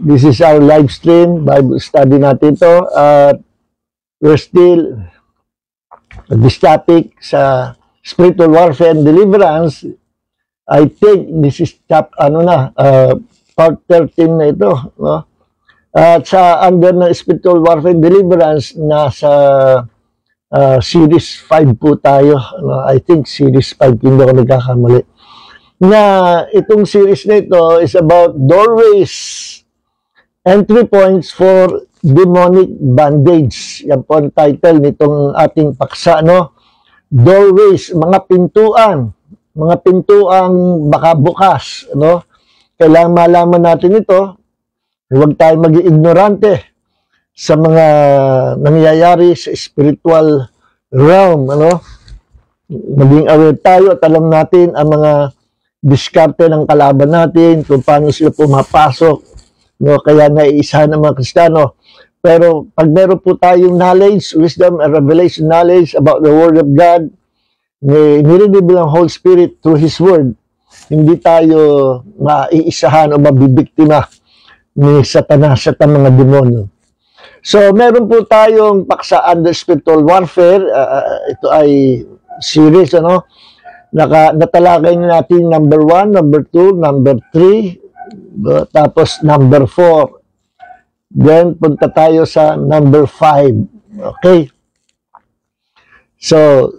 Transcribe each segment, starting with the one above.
This is our live stream, Bible study natin ito. We're still this topic sa spiritual warfare and deliverance. I think this is part 13 na ito. No? At sa under ng spiritual warfare and deliverance, nasa series 5 po tayo. No? I think series 5, hindi ako nagkakamali. Na itong series na ito is about doorways, entry points for demonic bondage. Yan po ang title nitong ating paksa, no? Doorways, mga pintuang baka bukas, no? Kailangan malaman natin ito. Huwag tayong maging ignorante sa mga nangyayari sa spiritual realm, ano? Maging aware tayo at alam natin ang mga diskarte ng kalaban natin, kung paano sila pumapasok, no? Kaya naiisahan ng mga Kristiyano. Pero pag meron po tayong knowledge, wisdom, and revelation knowledge about the Word of God, nire-reveal ang Holy Spirit through His Word, hindi tayo maiisahan o mabibiktima ni Satanas at ang mga demonyo. So, meron po tayong paksa under spiritual warfare. Ito ay series, ano? Natalakay natin number 1, number 2, number 3, tapos number 4. Then, punta tayo sa number 5. Okay? So,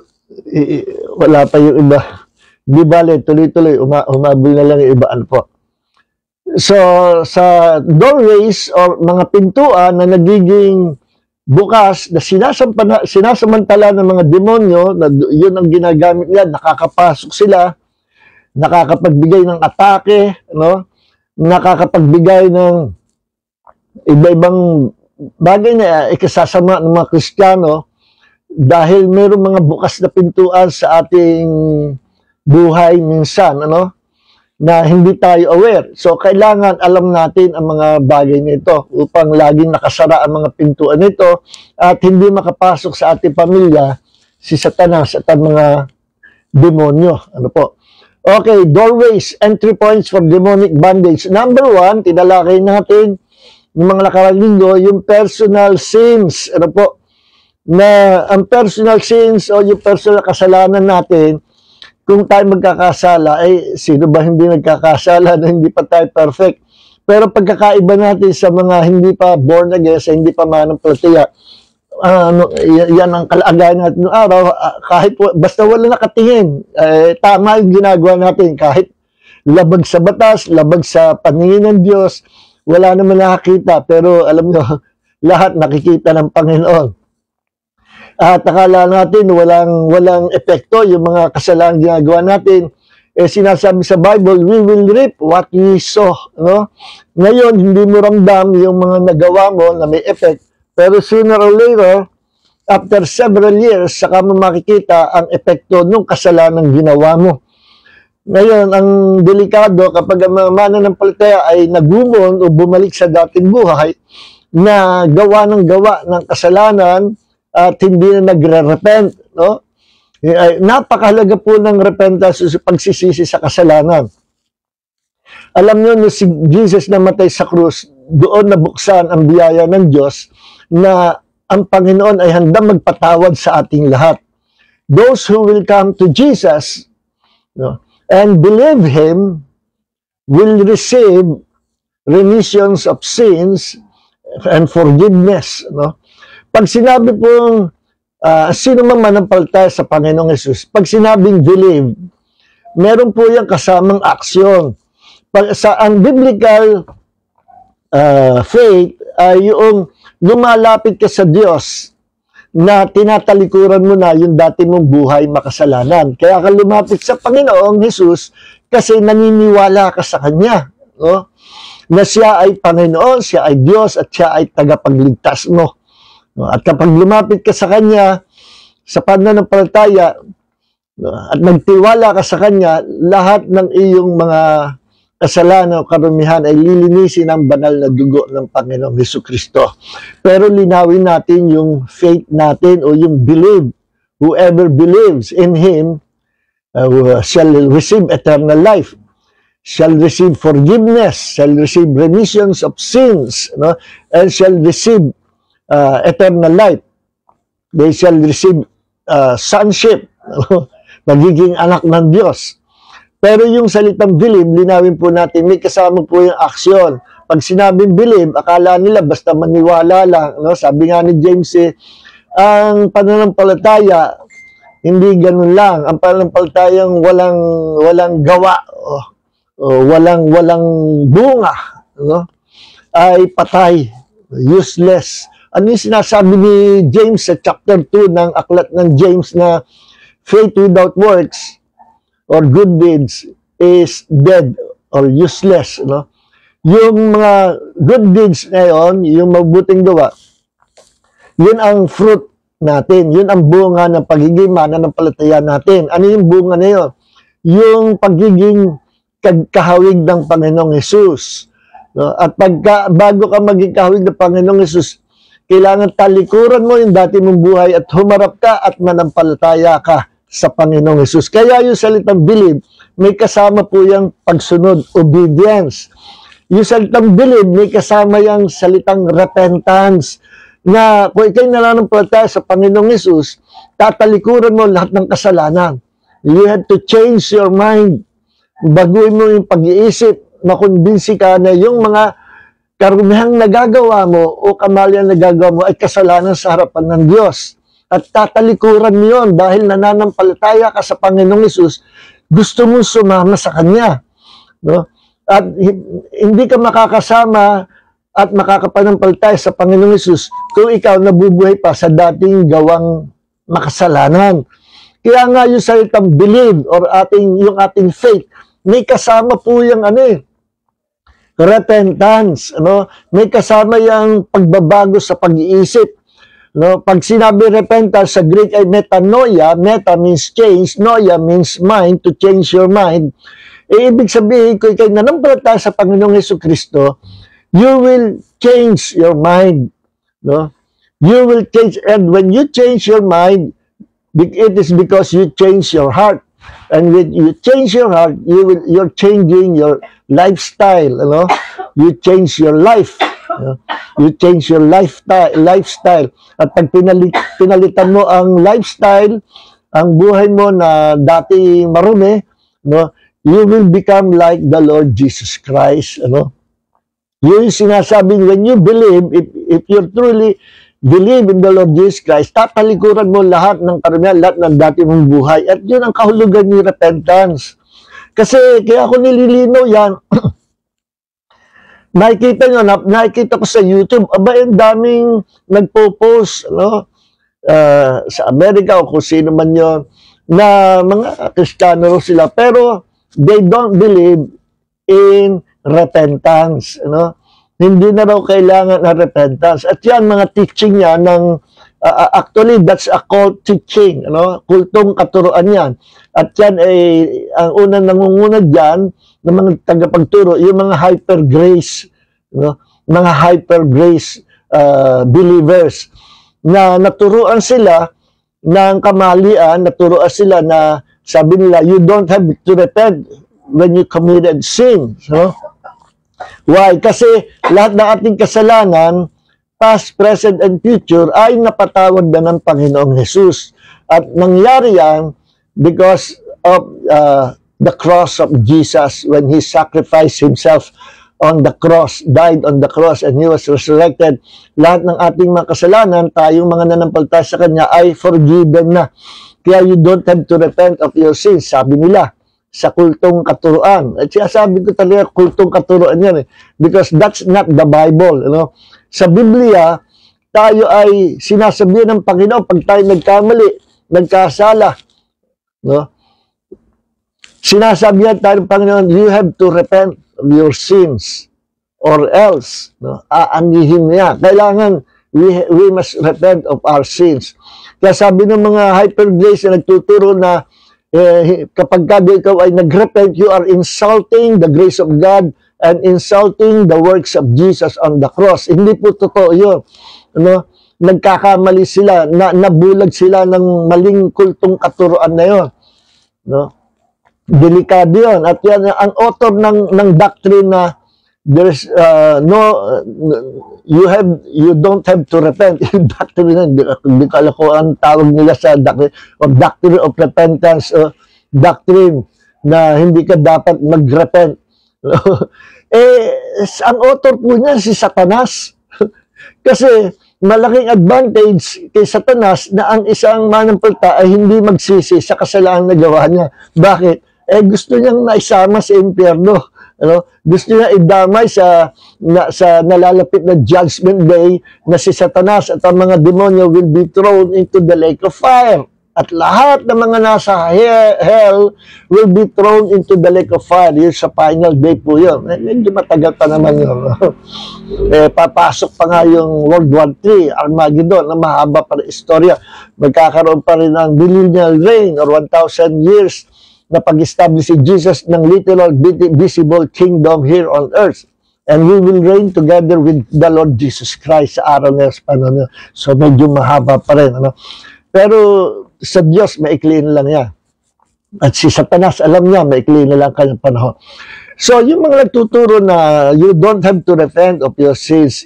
wala pa yung iba. Di bale, tuloy-tuloy, umabol na lang yung iba. Ano po? So, sa doorways o mga pintuan na nagiging bukas, na sinasamantala ng mga demonyo, na yun ang ginagamit nila, nakakapasok sila, nakakapagbigay ng atake, no? Nakakapagbigay ng iba-ibang bagay na ikasasama ng mga Kristiyano dahil mayroong mga bukas na pintuan sa ating buhay minsan, ano? Na hindi tayo aware. So, kailangan alam natin ang mga bagay nito upang laging nakasara ang mga pintuan nito at hindi makapasok sa ating pamilya si Satanas at ang mga demonyo. Ano po? Okay, doorways, entry points for demonic bondage. Number 1, tinalakay natin yung mga nakarang linggo, yung personal sins. Ano po? Na ang personal sins o yung personal kasalanan natin, kung tayo magkakasala, sino ba hindi nagkakasala na hindi pa tayo perfect? Pero pagkakaiba natin sa mga hindi pa born again, sa hindi pa manampalataya, yan ang kalagayan natin noong araw, kahit basta wala nakatingin, tama yung ginagawa natin, kahit labag sa batas, labag sa paningin ng Diyos, wala naman nakakita, pero alam nyo, lahat nakikita ng Panginoon. At akala natin walang epekto yung mga kasalanan ginagawa natin. Sinasabi sa Bible, we will reap what we sow. No? Ngayon, hindi mo ramdam yung mga nagawa mo na may effect. Pero sooner or later, after several years, saka mo makikita ang epekto ng kasalanan ginawa mo. Ngayon, ang delikado kapag ang mga mananampalataya ay nagumon o bumalik sa dating buhay na gawa ng kasalanan at hindi na nagre-repent, no? Napakahalaga po ng repentance sa pagsisisi sa kasalanan. Alam niyo, si Jesus namatay sa krus, doon nabuksan ang biyaya ng Diyos na ang Panginoon ay handang magpatawad sa ating lahat. Those who will come to Jesus, no, and believe Him will receive remissions of sins and forgiveness, no? Pag sinabi pong sino man manampalataya sa Panginoong Hesus, pag sinabing believe, meron po yung kasamang aksyon. Ang biblical faith ay yung lumalapit ka sa Diyos na tinatalikuran mo na yung dati mong buhay makasalanan. Kaya ka lumapit sa Panginoong Hesus kasi naniniwala ka sa Kanya. No? Na Siya ay Panginoon, Siya ay Diyos, at Siya ay tagapagligtas mo. At kapag lumapit ka sa Kanya, sa pananampalataya, at nagtiwala ka sa Kanya, lahat ng iyong mga kasalanan o karumihan ay lilinisin ng banal na dugo ng Panginoong Hesukristo. Pero linawin natin yung faith natin o yung believe. Whoever believes in Him shall receive eternal life. shall receive forgiveness, shall receive remissions of sins, no? And shall receive eternal life. They shall receive sonship, no? Magiging anak ng Diyos. Pero yung salitang believe, linawin po natin, may kasama po yung aksyon. Pag sinabing believe, akala nila basta maniwala lang. No? Sabi nga ni James, ang pananampalataya, hindi ganun lang. Ang pananampalatayang walang gawa, walang bunga, no? Ay patay, useless. Ano yung sinasabi ni James sa chapter 2 ng aklat ng James na faith without works or good deeds is dead or useless, no? Yung mga good deeds ngayon, yung mabuting gawa, yun ang fruit natin. Yun ang bunga ng pagiging mananampalataya natin. Ano yung bunga na yun? Yung pagiging kahawig ng Panginoong Hesus. No? At bago ka maging kahawig ng Panginoong Hesus, kailangan talikuran mo yung dati mong buhay at humarap ka at manampalataya ka sa Panginoong Hesus. Kaya yung salitang believe, may kasama po yung pagsunod, obedience. Yung salitang believe, may kasama yung salitang repentance, na kung ikaw'y nananampalataya sa Panginoong Hesus, tatalikuran mo lahat ng kasalanan. You have to change your mind. Baguhin mo yung pag-iisip, makumbinsi ka na yung mga karumihang nagagawa mo o kamalian nagagawa mo ay kasalanan sa harapan ng Diyos. At tatalikuran mo yun dahil nananampalataya ka sa Panginoong Hesus, gusto mong sumama sa Kanya. No? At hindi ka makakasama at makakapanampalataya sa Panginoong Hesus kung ikaw nabubuhay pa sa dating gawang makasalanan. Kaya nga yung salitang believe or yung ating faith, may kasama po yung repentance, ano? May kasama yung pagbabago sa pag-iisip. No? Pag sinabi repentance sa Greek ay metanoia, meta means change, noia means mind, to change your mind. Ibig sabihin, kung ikay nanampalataya sa Panginoong Hesukristo, you will change your mind. No? You will change, and when you change your mind, it is because you change your heart. And when you change your heart, you're changing your lifestyle. You know? You change your life. You change your lifestyle. At pag pinalitan mo ang lifestyle, ang buhay mo na dati marumi, no, you will become like the Lord Jesus Christ. Ano? Yun yung sinasabing, when you believe, if you truly believe in the Lord Jesus Christ, tatalikuran mo lahat ng karumihan, lahat ng dati mong buhay. At yun ang kahulugan ni repentance. Kasi, kaya ako nililinaw yan, nakikita ko sa YouTube, yung daming nagpo-post, no? Sa Amerika o kung sino man yun, na mga Kristiyano sila, pero they don't believe in repentance, no? Hindi na raw kailangan ng repentance. At yan, mga teaching niya ng, actually, that's a cult teaching, no? Kultong katuruan yan. At yan ay, ang unang nangunguna dyan, ng mga tagapagturo, yung mga hyper grace, no? Mga hyper grace believers na naturuan sila ng kamalian, naturuan sila na sabi nila, you don't have to repent when you committed sin. No? Why? Kasi lahat ng ating kasalanan, past, present, and future, ay napatawad na ng Panginoong Jesus. At nangyari yan because of the cross of Jesus when He sacrificed Himself on the cross, died on the cross, and He was resurrected. Lahat ng ating mga kasalanan, tayong mga nanampalataya sa Kanya ay forgiven na. Kaya you don't have to repent of your sins, sabi nila, sa kultong katuruan. At siya sabi ko talaga, kultong katuruan yan because that's not the Bible. You know? Sa Biblia, tayo ay sinasabihan ng Panginoon pag tayo nagkamali, nagkasala. No? Sinasabihan tayo ng Panginoon, you have to repent of your sins or else, no? Aanihin niya. Kailangan, we must repent of our sins. Kaya sabi ng mga hyper grace na nagtuturo na kapag ikaw ay nag-repent, you are insulting the grace of God and insulting the works of Jesus on the cross. Hindi po totoo yun. No? Nagkakamali sila, nabulag sila ng maling kultong katuruan na yun. No? Delikado yun. At yan, ang author ng doctrine na there's you don't have to repent. Yung doctrine na, hindi ko alam kung ang tawag nila sa doctrine, or doctrine of repentance, o doctrine na hindi ka dapat mag-repent. Ang author po niya si Satanas. Kasi malaking advantage kay Satanas na ang isang manampalataya ay hindi magsisi sa kasalanan na gawa niya. Bakit? Gusto niyang naisama sa impyerno. Gusto niya idamay sa nalalapit na judgment day na si Satanas at ang mga demonyo will be thrown into the lake of fire. At lahat ng mga nasa hell will be thrown into the lake of fire. Yun sa final day po yun. Medyo matagal pa naman yun. Papasok pa nga yung World War III, Armageddon, na mahaba pa rin istorya. Magkakaroon pa rin ng millennial reign or 1,000 years na pag-establish si Jesus ng literal visible kingdom here on earth. And we will reign together with the Lord Jesus Christ sa araw na yun. So medyo mahaba pa rin. Pero sa Diyos, maikli na lang yan. At si Satanas, alam niya, maikli na lang kanyang panahon. So, yung mga nagtuturo na you don't have to repent of your sins,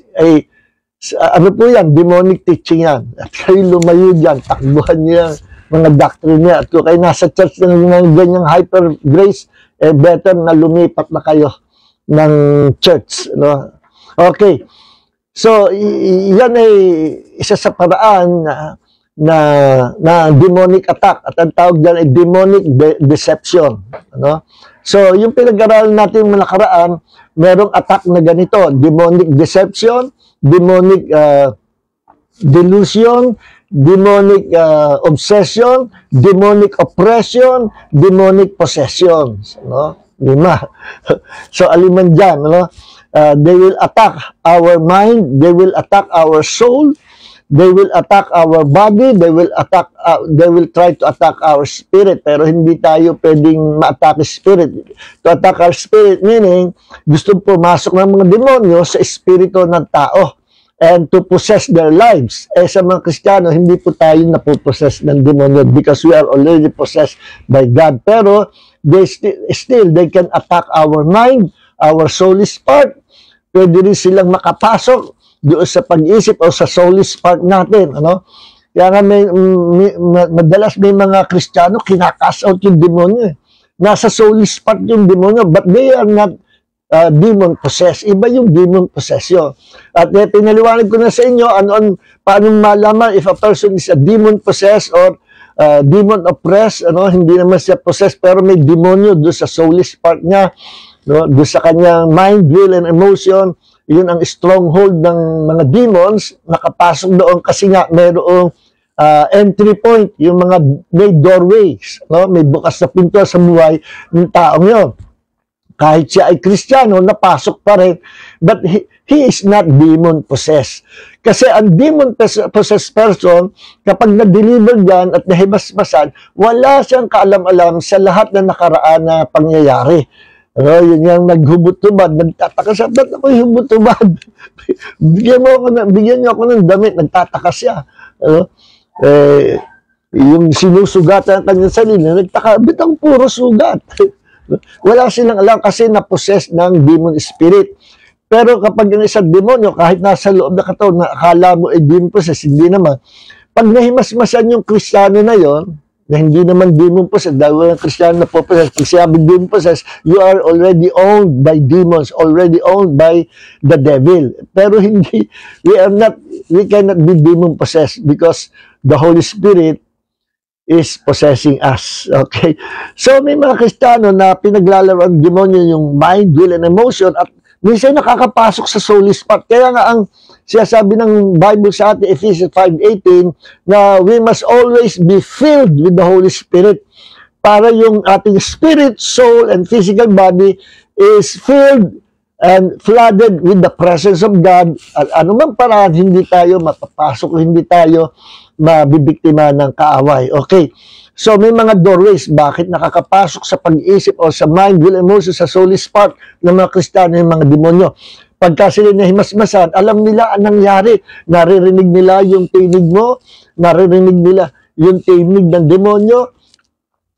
ano po yan? Demonic teaching yan. At kayo lumayo dyan, takbuhan niya mga doctrine niya. At kung kayo nasa church ng ganyang hyper grace, better na lumipat na kayo ng church. Okay. So, yan ay isa sa paraan na demonic attack, at ang tawag dyan ay demonic deception. So, yung pinag-aralan natin mga nakaraan, merong attack na ganito: demonic deception, demonic delusion, demonic obsession, demonic oppression, demonic possession. 5. So, aliman dyan. They will attack our mind, they will attack our soul, they will attack our body, they will try to attack our spirit, pero hindi tayo pwedeng ma-attack spirit. To attack our spirit meaning gusto pumasok ng mga demonyo sa espiritu ng tao and to possess their lives. Sa mga Kristiyano, hindi po tayo napopossess ng demonyo because we are already possessed by God. Pero they they can attack our mind, our soulish part. Pwede rin silang makapasok doon sa pag-isip o sa soulish part natin. Kaya nga madalas may mga Kristiyano, kinakas out yung demonyo. Nasa soulish part yung demonyo, but they are not demon possessed. Iba yung demon possession. At pinaliwanag ko na sa inyo, paano malaman if a person is a demon possessed or demon oppressed. Hindi naman siya possessed, pero may demonyo doon sa soulish part niya. Doon sa kanyang mind, will, and emotion. Yun ang stronghold ng mga demons, nakapasok doon kasi nga mayroong entry point, yung mga may doorways, may bukas na pinto sa buhay ng taong yun. Kahit siya ay Kristiyano, napasok pa rin, but he is not demon possessed. Kasi ang demon possessed person, kapag na-deliver yan at nahibasbasan, wala siyang kaalam-alam sa lahat na nakaraan na pangyayari. Yun yung naghubot-tubad, nagtataka siya, ba't ako hubot-tubad? Bigyan niyo ako ng damit, nagtataka siya. Yung sinusugatan ang kanyang sarili, nagtaka, ba't ang puro sugat? Wala silang alam kasi na-possess ng demon spirit. Pero kapag yung isang demonyo, kahit nasa loob na katawan, akala mo ay demon possessed, hindi naman. Pag nahimasmasan yung Kristiyano na yon, na hindi naman demon possessed, dahil walang Kristiyano na po possessed. Pag sinabi demon possessed, you are already owned by demons, already owned by the devil. Pero hindi, we cannot be demon possessed because the Holy Spirit is possessing us. Okay? So, may mga Kristiyano na pinaglalaro ang demonyo yung mind, will, and emotion, at minsan nakakapasok sa soulish part. Kaya nga ang sinasabi ng Bible sa atin, Ephesians 5:18, na we must always be filled with the Holy Spirit para yung ating spirit, soul, and physical body is filled and flooded with the presence of God. At anumang paraan, hindi tayo mapapasok, hindi tayo mabibiktima ng kaaway. Okay. So, may mga doorways. Bakit nakakapasok sa pag-iisip o sa mind, will, emotion, sa soulish part ng mga Kristiyano, yung mga demonyo? Pagka sila nahimasmasan, alam nila ang nangyari. Naririnig nila yung tinig mo, naririnig nila yung tinig ng demonyo,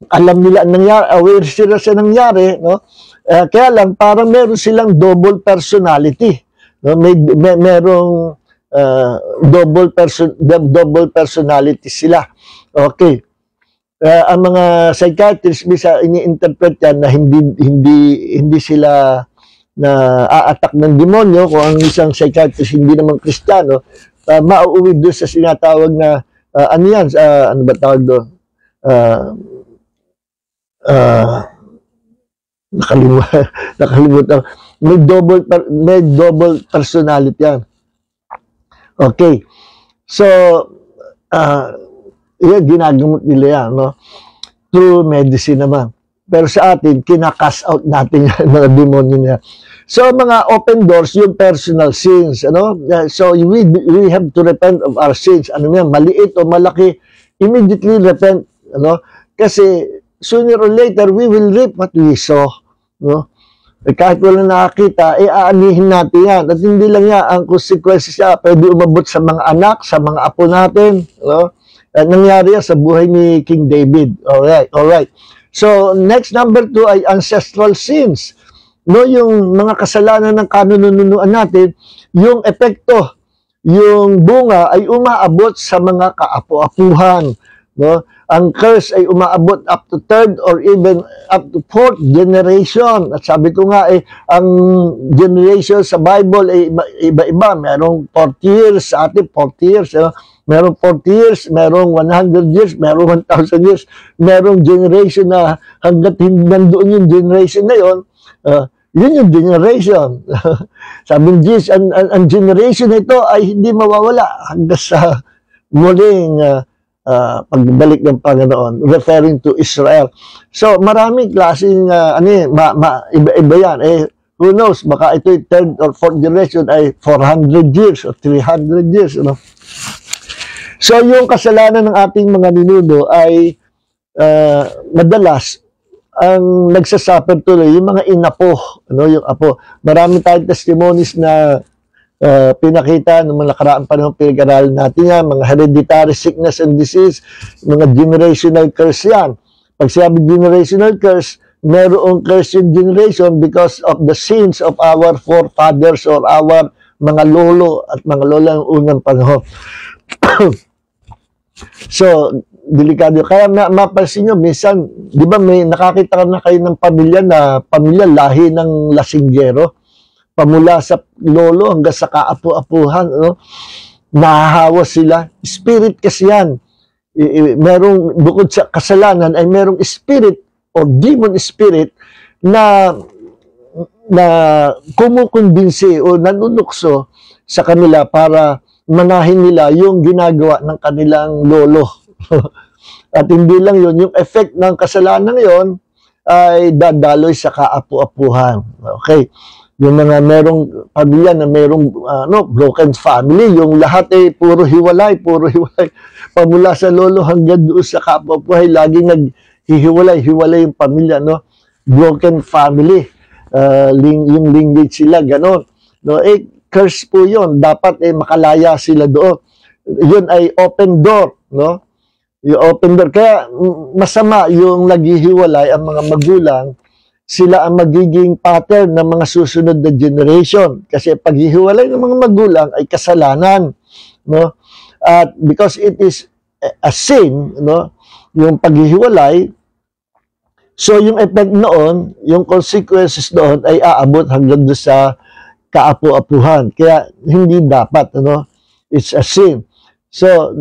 alam nila ang nangyari, aware sila sa nangyari, no? Kaya lang parang meron silang double personality, no? Merong double personality sila. Okay. Ang mga psychiatrists bisa ini-interpret yan na hindi sila na a-attack ng demonyo. Kung ang isang psychiatrist hindi naman Kristiyano, mauuwi doon sa sinatawag na ano yan, ano ba tawag doon? Nakalimutan. May double personality yan. Okay. So, yan, ginagamot nila yan, no? Through medicine naman. Pero sa atin, kina-cast out natin yung mga demonyo niya. So, mga open doors, yung personal sins, ano? So, we have to repent of our sins. Ano yan, maliit o malaki, immediately repent, ano? Kasi, sooner or later, we will reap what we sow, no? Kahit wala nakakita, aanihin natin yan. At hindi lang yan, ang consequences niya, pwede umabot sa mga anak, sa mga apo natin, no? Nangyari yan sa buhay ni King David. Alright. So, next number 2 ay ancestral sins. No, yung mga kasalanan ng kanununuan natin, yung epekto, yung bunga ay umaabot sa mga kaapu-apuhan. No? Ang curse ay umaabot up to 3rd or even up to 4th generation. At sabi ko nga, ang generation sa Bible ay iba-iba. Merong 40 years, sa atin 40 years. Merong 40 years, merong 100 years, merong 1,000 years. Merong generation na hanggat hindi nandoon yung generation na yun, yun yung generation. Sabi ng Jesus, ang generation na ito ay hindi mawawala hanggang sa muling pagbalik ng Panginoon, referring to Israel. So, maraming klaseng, iba-iba yan. Who knows, baka ito yung 3rd or 4th generation ay 400 years or 300 years, you know. So, yung kasalanan ng ating mga ninuno ay madalas ang nagsasuffer tuloy yung mga inapo, ano, yung apo. Marami tayong testimonies na pinakita ng mga nakaraang panahon pinag-aralan natin yan, mga hereditary sickness and disease, mga generational curse yan. Pag sinabi generational curse, merong curse yung generation because of the sins of our forefathers or our mga lolo at mga lola ng unang panahon. So, delikado. Kaya mapansin nyo, minsan, di ba may nakakita na kayo ng pamilya lahi ng lasinggero, pamula sa lolo hanggang sa kaapu-apuhan, no? Nahahawa sila. Spirit kasi yan. Merong, bukod sa kasalanan, ay merong spirit or demon spirit na kumukumbinsi o nanunukso sa kanila para manahin nila yung ginagawa ng kanilang lolo. At hindi lang yun, yung effect ng kasalanan yon ay dadaloy sa kaapu-apuhan. Okay. Yung mga merong pamilya na merong broken family, yung lahat ay puro hiwalay. Pamula sa lolo hanggang doon sa kaapu-apuhay, laging naghihiwalay yung pamilya, no? Broken family. Yung lineage sila, ganon. No? Curse po yun. Dapat makalaya sila doon. Yun ay open door, no? Yung open door. Kaya masama yung naghihiwalay ang mga magulang, sila ang magiging pattern ng mga susunod na generation. Kasi paghihiwalay ng mga magulang ay kasalanan, no? At because it is a sin, no? Yung paghihiwalay, so yung effect noon, yung consequences doon ay aabot hanggang doon sa kaapu-apuhan. Kaya hindi dapat, ano? It's a sin. So,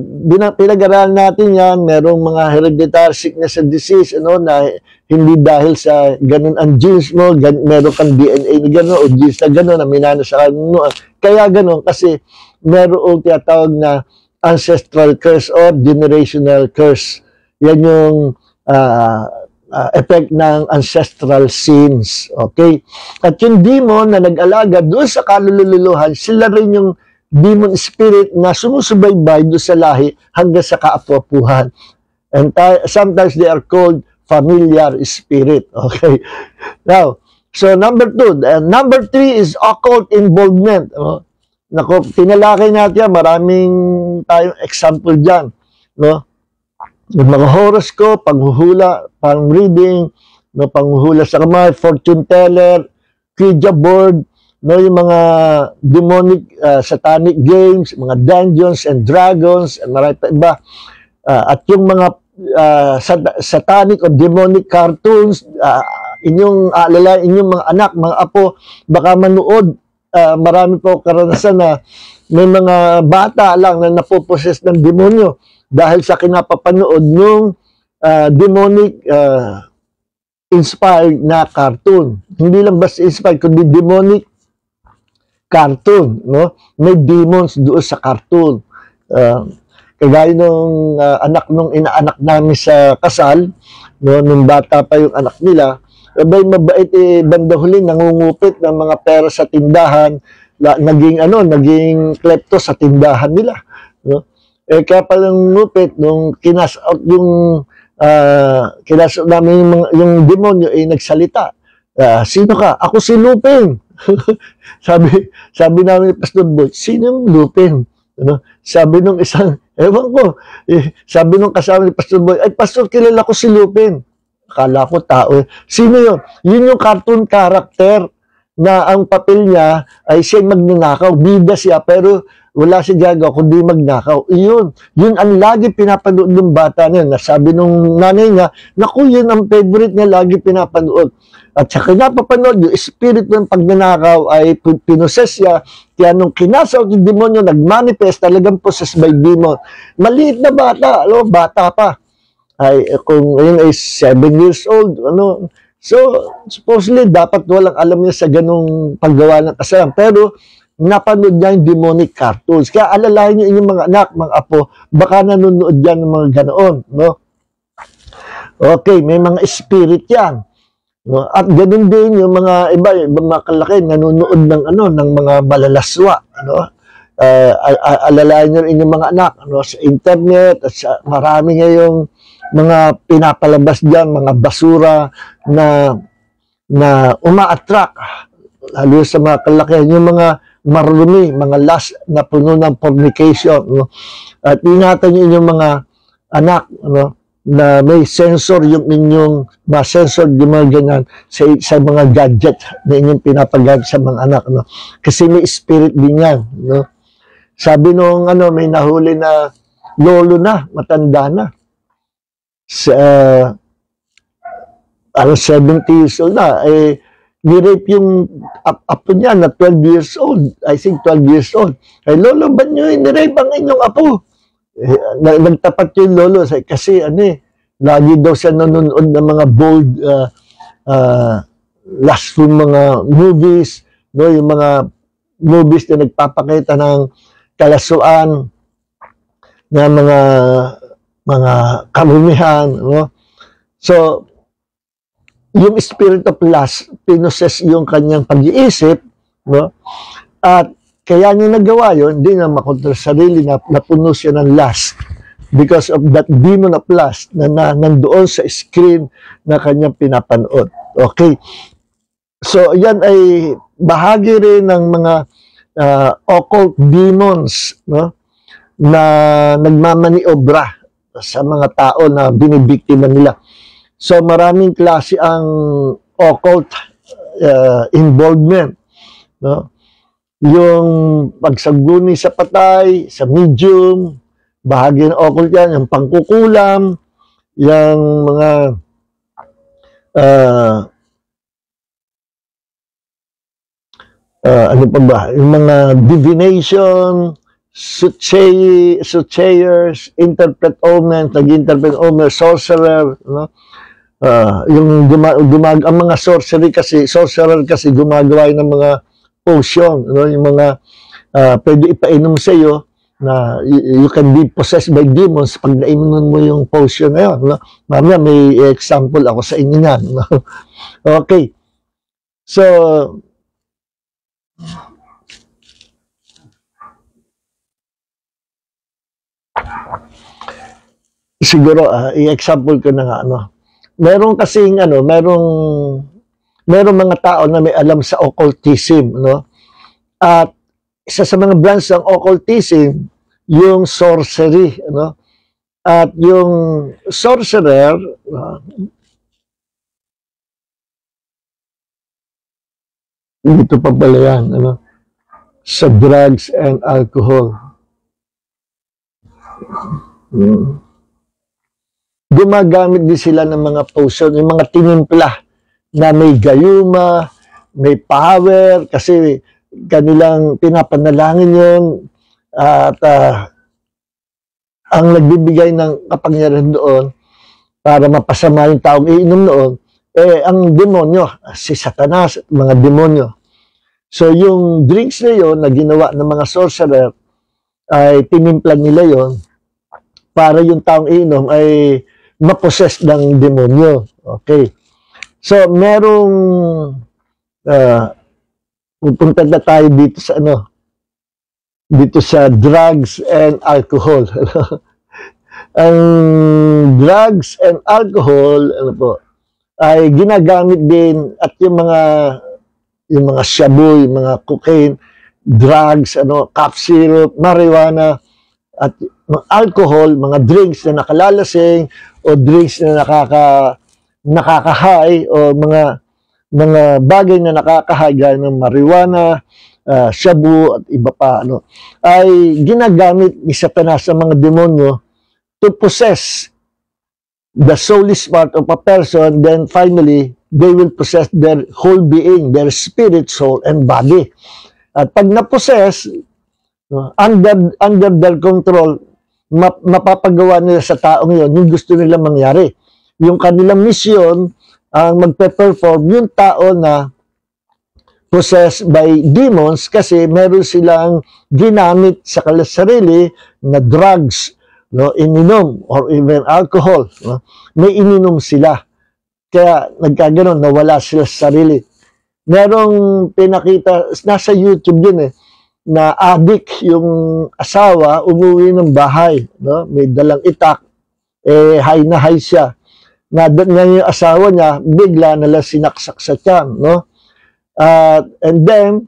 pinag-aralan natin yan, merong mga hereditary sickness and disease, ano, na hindi dahil sa ganun ang genes mo, meron kang DNA na ganun, o genes na ganun, na minana sa kanino. Kaya ganun, kasi merong tinatawag na ancestral curse or generational curse. Yan yung effect ng ancestral sins. Okay? At yung demon na nag-alaga doon sa kalululuhan, sila rin yung demon spirit na sumusubaybay doon sa lahi hanggang sa kaapu-apuhan. And sometimes they are called familiar spirit. Okay? Now, so number 2. Number 3 is occult involvement. Nako, tinalakay natin yan. Maraming tayong example dyan. No? Yung mga horoscope, panghuhula, pang-reading, no, panghuhula sa kamay, fortune teller, Ouija board, no, yung mga demonic, satanic games, mga Dungeons and Dragons, marami pa iba. At yung mga satanic o demonic cartoons, inyong alala, inyong mga anak, mga apo, baka manood, marami po karanasan na may mga bata lang na napoposes ng demonyo dahil sa kinapapanood ng demonic inspired na cartoon. Hindi lang basta inspired, kundi demonic cartoon, no? May demons doon sa cartoon. Kagaya nung anak nung inaanak namin sa kasal, no, nung bata pa yung anak nila, abay mabait, banda huli nangungupit ng mga pera sa tindahan, naging klepto sa tindahan nila, no? Kaya palang ngupit nung kinas-out yung kinas-out namin yung demonyo nagsalita. Sino ka? Ako si Lupin. sabi namin ni Pastor Boy, sino yung Lupin? Ano? Sabi nung isang, ewan ko, sabi nung kasama ni Pastor Boy, ay Pastor, kilala ko si Lupin. Akala ko tao. Sino yun? Yun yung cartoon character na ang papel niya ay siya magnanakaw. Bida siya, pero wala si gagaw kundi magnakaw. Yun ang lagi pinapanood ng bata niya. Nasabi nung nanay niya, naku, yun ang favorite niya, lagi pinapanood. At sa kanya papanood, yung spirit ng pagnanakaw ay pinoses siya. Kaya nung kinasaw yung demonyo, nagmanifest, talagang possessed by demon. Maliit na bata, bata pa. Ay, kung yun ay 7 years old, ano. So, supposedly, dapat walang alam niya sa ganung paggawa ng kasalanan. Pero, napanood niya yung demonic cartoons. Kaya alalahin niyo inyong mga anak, mga apo, baka nanonood yan ng mga ganoon, no? Okay, may mga spirit yan. No? At ganun din yung mga ibang mga kalaki nanonood ng ng mga malalaswa, no? Alalahin niyo inyong mga anak, no, sa internet at sa marami ngayong mga pinapalabas diyan, mga basura na uma-attract lalo sa mga kalakihan, yung mga marumi, mga lust na puno ng fornication, no? At ingatan niyo yung mga anak, no, na may sensor yung inyong ma-sensor yung mga ganyan sa mga gadget na inyong pinapagamit sa mga anak, no? Kasi may spirit din yan, no? Sabi nung may nahuli na lolo na, matanda na. Sa 70 years old na, ni-rape yung apo niya na 12 years old. I think 12 years old. Ay, lolo, ba't nyo ni-rape ang inyong apo? Nagtapat yung lolo. Kasi, lagi daw siya nanonood ng mga bold, lustful mga movies, no? Yung mga movies na nagpapakita ng kalasuan na mga karumihan, no? So, yung spirit of lust, pinoses yung kanyang pag-iisip, no? At kaya niya nagawa yun, hindi na makontrol sarili, na napuno siya ng lust because of that demon of lust na nandoon sa screen na kanyang pinapanood. Okay. So, yan ay bahagi rin ng mga occult demons, no? Na nagmamaniobra sa mga tao na binibiktima nila. So, maraming klase ang occult involvement, no? Yung pagsaguni sa patay, sa medium, bahagi ng occult yan, yung pangkukulam, yung mga ano pa ba? Yung mga divination, soothsayers, interpret omens, nag-interpret omens, sorcerer, no? Yung ang mga sorcerer kasi gumagawa ng mga potion, no? Yung mga pwede ipainom sa iyo na you can be possessed by demons pag nainom mo yung potion na yun, no? Mamaya may example ako sa inyo yan, no? Okay. So, siguro i-example ko na nga, meron kasing merong mga tao na may alam sa occultism, no? At isa sa mga branch ng occultism yung sorcery, no? At yung sorcerer, dito pa pala yan, ano, sa drugs and alcohol. Gumagamit din sila ng mga potion, yung mga tinimpla na may gayuma, may power, kasi kanilang pinapanalangin yun, at ang nagbibigay ng kapangyarihan doon para mapasama yung taong iinom noon, ang demonyo, si Satanas, mga demonyo. So yung drinks na yun na ginawa ng mga sorcerer, ay tinimpla nila yon para yung taong iinom ay maposes ng demonyo. Okay. So merong pupunta na tayo dito sa dito sa drugs and alcohol. Ang drugs and alcohol, ay ginagamit din, at yung mga shabu, yung mga cocaine, drugs, cough syrup, marijuana, at alcohol, mga drinks na nakalalasing o drinks na nakaka-high, o mga bagay na nakaka-high gaya ng marijuana, shabu at iba pa, ay ginagamit ni Satanas sa mga demonyo to possess the soulless part of a person. Then finally, they will possess their whole being, their spirit, soul, and body. At pag na-possess, under their control, mapapagawa nila sa taong yun yung gusto nila mangyari. Yung kanilang mission, ang magpe-perform yung tao na possessed by demons, kasi meron silang ginamit sa sarili na drugs, ininom, or even alcohol. May ininom sila. Kaya nagkaganon, nawala sila sa sarili. Merong pinakita, nasa YouTube din na addict yung asawa, umuwi ng bahay. May dalang itak, high na high siya. Yung asawa niya, bigla nala sinaksak sa tiyan. And then,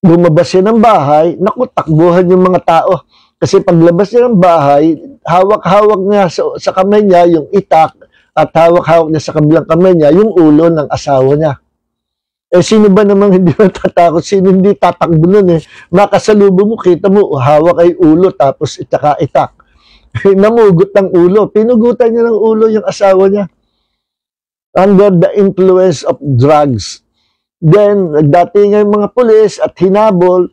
lumabas siya ng bahay, naku, takbuhan yung mga tao. Kasi paglabas niya ng bahay, hawak-hawak niya sa kamay niya yung itak, at hawak-hawak niya sa kabilang kamay niya yung ulo ng asawa niya. Sino ba namang hindi matatakot? Sino hindi tatakbo nun Makasalubong mo, kita mo, hawak ay ulo, tapos itaka itak. Namugot ng ulo. Pinugutan niya ng ulo yung asawa niya. Under the influence of drugs. Then, nagdating yung mga pulis at hinabol,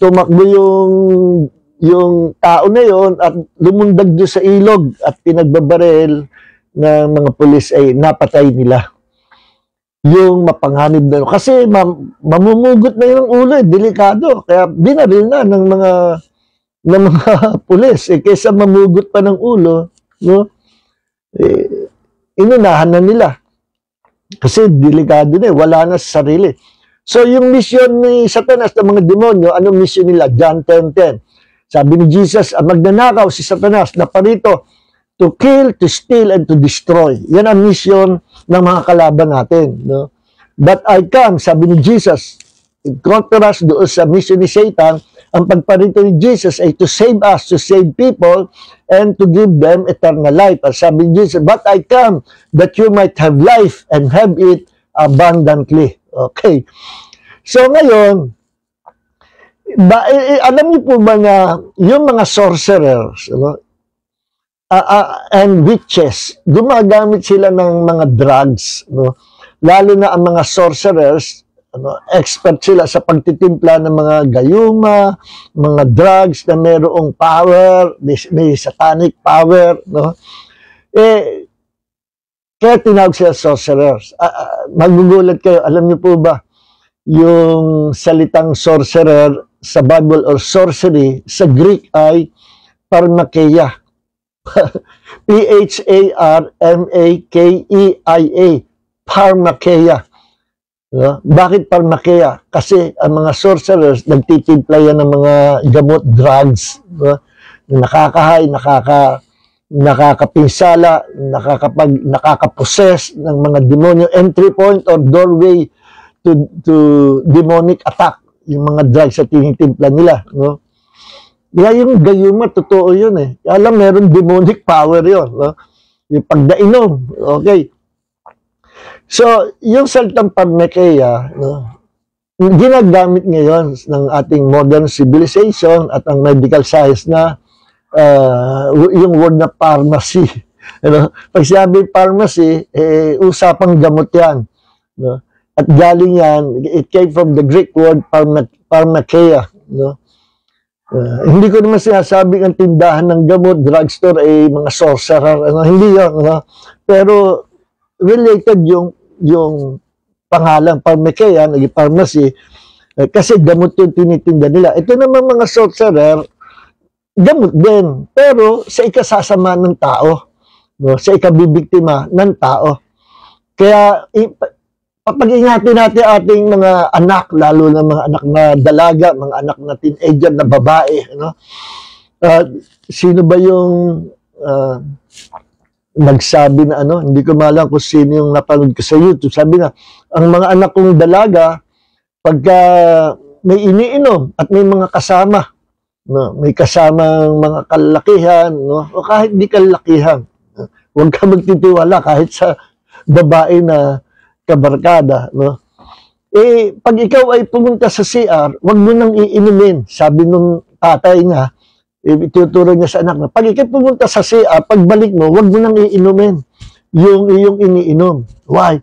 tumakbo yung tao na yon at lumundag doon sa ilog, at pinagbabaril ng mga pulis ay napatay nila yung mapanganib na yun. Kasi mamumugot na yung ulo, delikado. Kaya binaril na ng mga pulis. Kaysa mamugot pa ng ulo, inunahan na nila. Kasi delikado na wala na sa sarili. So yung mission ni Satanas ng mga demonyo, anong mission nila? John 10:10. Sabi ni Jesus, magnanakaw si Satanas na parito to kill, to steal, and to destroy. Yan ang mission ng mga kalaban natin. But I come, sabi ni Jesus, in contrast doon sa mission ni Satan, ang pagparito ni Jesus ay to save us, to save people, and to give them eternal life. At sabi ni Jesus, but I come that you might have life and have it abundantly. Okay. So ngayon, alam niyo po ba na yung mga sorcerers, and witches, gumagamit sila ng mga drugs, lalo na ang mga sorcerers, expert sila sa pagtitimpla ng mga gayuma, mga drugs na mayroong power, may satanic power, kaya tinawag sila sorcerers. Magugulat kayo, alam niyo po ba, yung salitang sorcerer sa Bible or sorcery, sa Greek ay pharmakeia. P-H-A-R-M-A-K-E-I-A, pharmakeia. Bakit pharmakeia? Kasi ang mga sorcerers, nagtitimpla yan ng mga gamot, drugs, nakakahay, nakakapinsala, nakakaposes ng mga demonyo, entry point or doorway to demonic attack, yung mga drugs sa tinitimpla nila. Kaya yung gayuma, totoo yun eh. Alam, meron demonic power yun. No? Yung pagdainom. Okay. So, yung salitang parmekeia, no, ginagamit ngayon ng ating modern civilization at ang medical science na yung word na pharmacy. Ano? Pag sabi pharmacy, usapang gamot yan. No? At galing yan, it came from the Greek word pharmakeia. No? Hindi ko naman sinasabing ang tindahan ng gamot, drugstore, ay mga sorcerer. Ano? Hindi yun. No? Pero related yung pangalan, pharmakeia, naging pharmacy, kasi gamot yung tinitinda nila. Ito naman mga sorcerer, gamot din, pero sa ikasasama ng tao, no? Sa ikabibiktima ng tao. Kaya, papag-ingatin natin ating mga anak, lalo na mga anak na dalaga, mga anak na teenager na babae. No? Sino ba yung nagsabi na ano, hindi ko malam kung sino yung napanood ko sa YouTube. Sabi na, ang mga anak kong dalaga, pagka may iniinom at may mga kasama, no, may kasamang mga kalakihan, no, o kahit di kalakihan, huwag ka magtitiwala kahit sa babae na kabarkada, no. Pag ikaw ay pumunta sa CR, huwag mo nang iinumin. Sabi nung tatay niya, ituturo niya sa anak na, pag ikaw pumunta sa CR, pagbalik mo, huwag mo nang iinumin yung iyong iniinom. Why?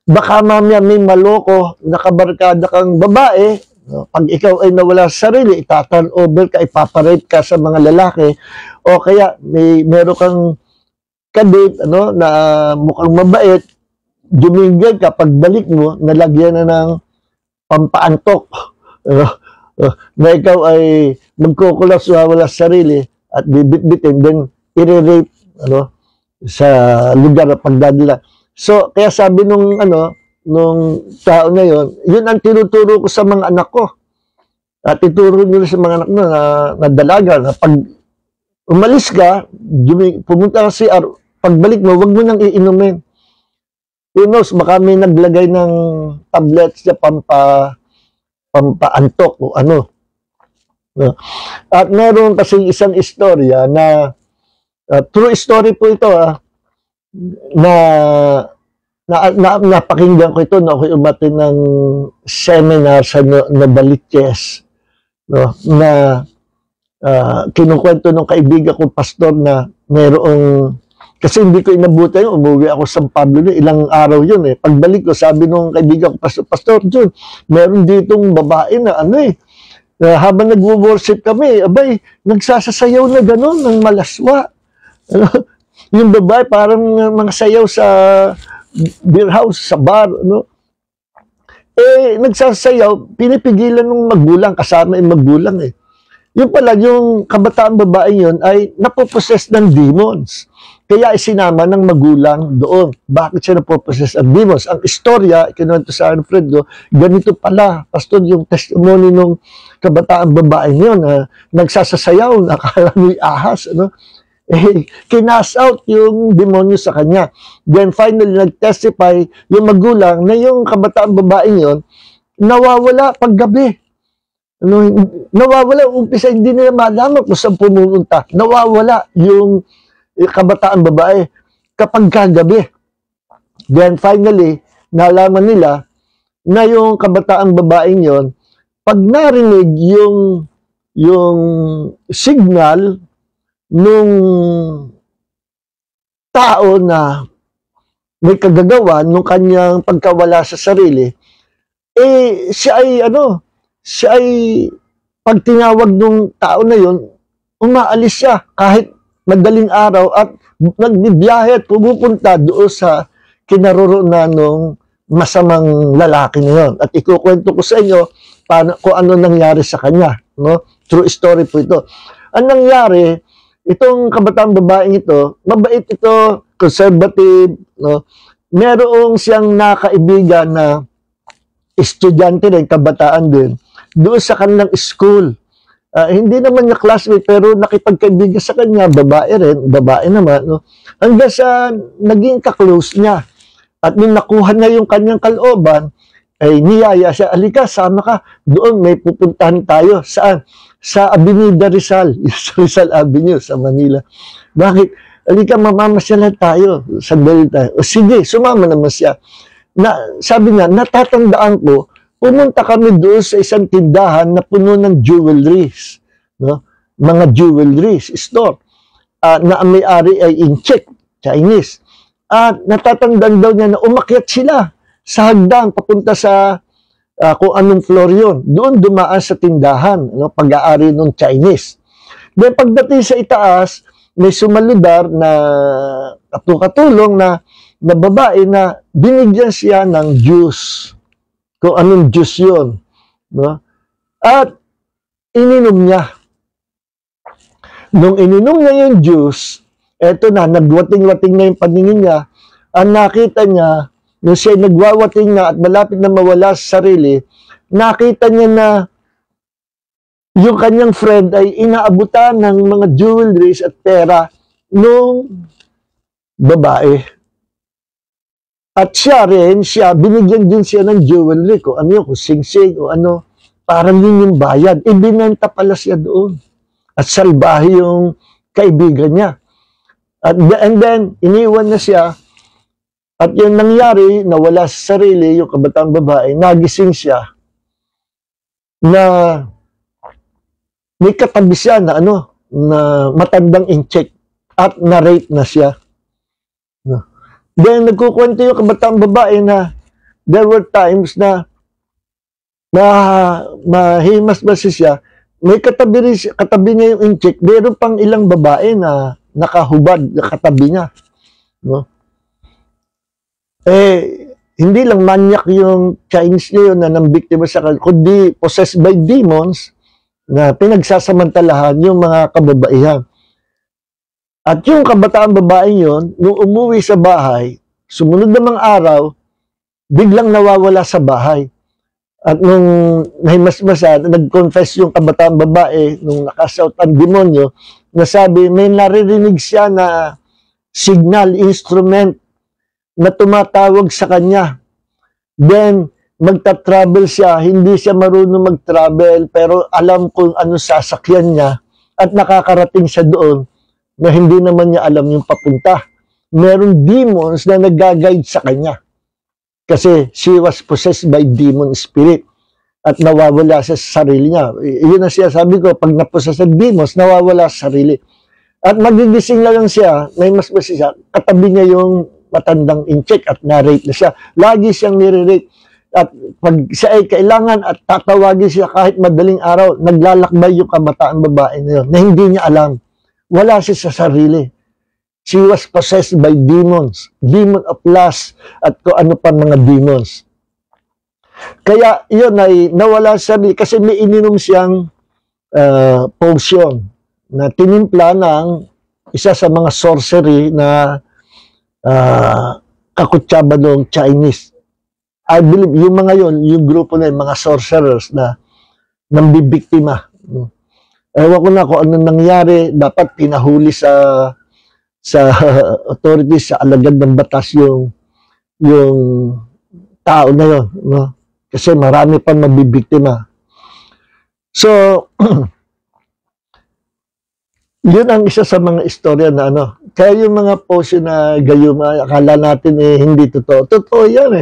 Baka mamaya may maloko, nakabarkada kang babae, no? Pag ikaw ay nawala sa sarili, itaturn over ka, ipaparate ka sa mga lalaki, o kaya meron kang kadate, ano, na mukhang mabait, duminggal ka, pagbalik mo, nalagyan na ng pampaantok, na ikaw ay magkukulas wala sa sarili at bibit-bitin, then i-rape, ano, sa lugar na pagdadala. So, kaya sabi nung tao na yun ang tinuturo ko sa mga anak ko. At ituro nyo sa mga anak na dalaga, na pag umalis ka, pumunta ka sa CR, pagbalik mo, wag mo nang iinumin. Who knows, baka may naglagay ng tablets na pampaantok o ano. At meron kasing isang istorya na true story po ito na napakinggan ko ito na ako'y umati ng seminar sa Novaliches, no, na kinukwento ng kaibigan ko pastor na mayroong, kasi hindi ko inabutan yun, umuwi ako sa San Pablo na ilang araw yun eh. Pagbalik ko, sabi nung kaibigan ko, Pastor John, meron ditong babae na habang nag-worship kami, abay, nagsasasayaw na gano'n ng malaswa. Ano? Yung babae parang mga sayaw sa beer house, sa bar, no? Nagsasayaw, pinipigilan ng magulang, kasama yung magulang eh. Yung pala, yung kabataan babae yun ay napoposes ng demons. Kaya isinama ng magulang doon. Bakit siya napoposes ng demons? Ang istorya, kinuwento sa Alfredo, ganito pala, pastor, yung testimony ng kabataan babae yun, nagsasasayaw, nakakala mo'y ahas, ano? Kinas out yung demonyo sa kanya. Then finally, nag-testify yung magulang na yung kabataan babae yun, nawawala paggabi. Ano, nawawala, umpisa, hindi nila malaman kung saan pumunta. Nawawala yung kabataan babae kapag kagabi. Then finally, nalaman nila na yung kabataan babaeng yon, pag narinig yung signal nung tao na may kagagawa nung kanyang pagkawala sa sarili, siya ay pag tinawag nung tao na yon, umaalis siya kahit madaling araw at nagbibiyahe at pumupunta doon sa kinaroroonan ng masamang lalaki na yun. At ikukwento ko sa inyo kung ano nangyari sa kanya. No? True story po ito. Ang nangyari, itong kabataan babaeng ito, mabait ito, conservative, no? Merong siyang nakaibigan na estudyante rin, kabataan din, doon sa kanilang school. Hindi naman niya classmate, pero nakipagkaibigan sa kanya, babae rin, babae naman, no? Hanggang sa naging ka-close niya. At nung nakuha na yung kanyang kalooban, ay niyaya siya, alika, sama ka, doon may pupuntahan tayo. Saan? sa Avenida Rizal, sa Rizal Avenue sa Manila. Bakit? Halika, mamamasyalan tayo. Sandali tayo. O sige, sumama naman siya. Sabi nga, natatandaan ko, pumunta kami doon sa isang tindahan na puno ng jewelries. No? Mga jewelries store. Na ang may-ari ay Incheck, Chinese. At natatandaan daw niya na umakyat sila sa hagdan papunta sa kung anong floor yun. Doon dumaan sa tindahan, no? Pag-aari ng Chinese. Then pagdating sa itaas, may sumaludar na katulong na babae na binigyan siya ng juice. Kung anong juice yun. No? At ininom niya. Nung ininom niya yung juice, eto na, nagwating-wating na yung paningin niya, ang nakita niya, nung siya nagwawating na at malapit na mawala sa sarili, nakita niya na yung kanyang friend ay inaabutan ng mga jewelries at pera nung babae. At siya rin, binigyan din siya ng jewelry ko. Ano yun, kung sing-sing o ano, parang yun yung bayad. Ibinenta pala siya doon. At salbahe yung kaibigan niya. And then, iniwan na siya. At yung nangyari, nawala sa sarili, yung kabatang babae, nagising siya na may katabi siya na na matandang Incheck at na-rape na siya. No. Then, nagkukwento yung kabatang babae na there were times na mahimas-basa siya, may katabi niya yung Incheck, meron pang ilang babae na nakahubad na katabi niya. No? Hindi lang manyak yung Chinese niya yun na nang biktima sa kanya, kundi possessed by demons na pinagsasamantalahan yung mga kababaihan. At yung kabataan babae yun, nung umuwi sa bahay, sumunod namang araw, biglang nawawala sa bahay. At nung nahimas-masa, nag-confess yung kabataan babae, nung nakasout ang demonyo, na sabi, may naririnig siya na signal, instrument, na tumatawag sa kanya. Then, magta-travel siya, hindi siya marunong mag-travel, pero alam kung ano sasakyan niya, at nakakarating siya doon, na hindi naman niya alam yung papunta. Meron demons na nag-guide sa kanya. Kasi she was possessed by demon spirit at nawawala siya sa sarili niya. Yun ang siya, sabi ko, pag napossess sa demons, nawawala sa sarili. At magigising na lang siya, may mas siya, katabi niya yung matandang Incheck at na-rape na siya. Lagi siyang nire-rape. At pag siya ay kailangan at tatawagin siya kahit madaling araw, naglalakbay yung kabataan babae na yun, na hindi niya alam. Wala siya sa sarili. She was possessed by demons, demon of lust, at kung ano pa mga demons. Kaya yun ay nawala sa sarili kasi may ininom siyang potion na tinimpla ng isa sa mga sorcery na kakutsaba ng Chinese. I believe yung mga yon, yung grupo na yung mga sorcerers na nambibiktima. Ewan ko na kung ano nangyari, dapat pinahuli sa authorities, sa alagad ng batas yung tao na yun, no? Kasi marami pang mabibiktima. So, yun ang isa sa mga istorya na kaya yung mga potion na gayuma, akala natin hindi totoo. Totoo yan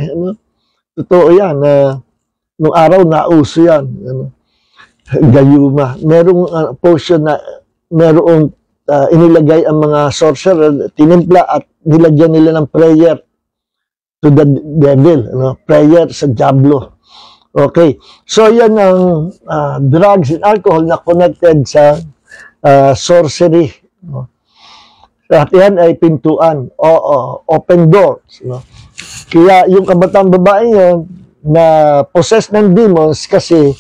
Totoo yan. Nung araw nauso yan. Gayuma. Merong potion na merong inilagay ang mga sorcerer, tinimpla at nilagyan nila ng prayer to the devil. Prayer sa diablo. Okay. So yan ang drugs and alcohol na connected sa sorcery. At yan ay pintuan. Open doors. Kaya yung kabatang babae yun na possessed ng demons kasi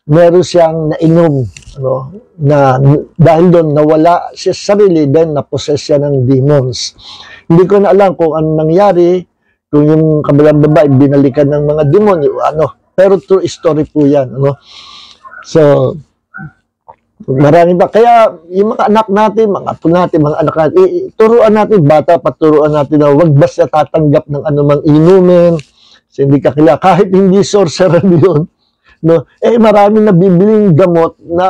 meron siyang nainom. Na dahil doon nawala siya sa sarili, then na-possess siya ng demons. Hindi ko na alam kung ano nangyari, kung yung kabatang babae binalikan ng mga demonyo, pero true story po yan. So, marami ba? Kaya yung mga anak natin, mga apo natin, mga anak natin, turuan natin, bata, paturuan natin na huwag basta tatanggap ng anumang inumin, hindi ka kilala. Kahit hindi sorcerer yun, no? Marami nabibiling gamot na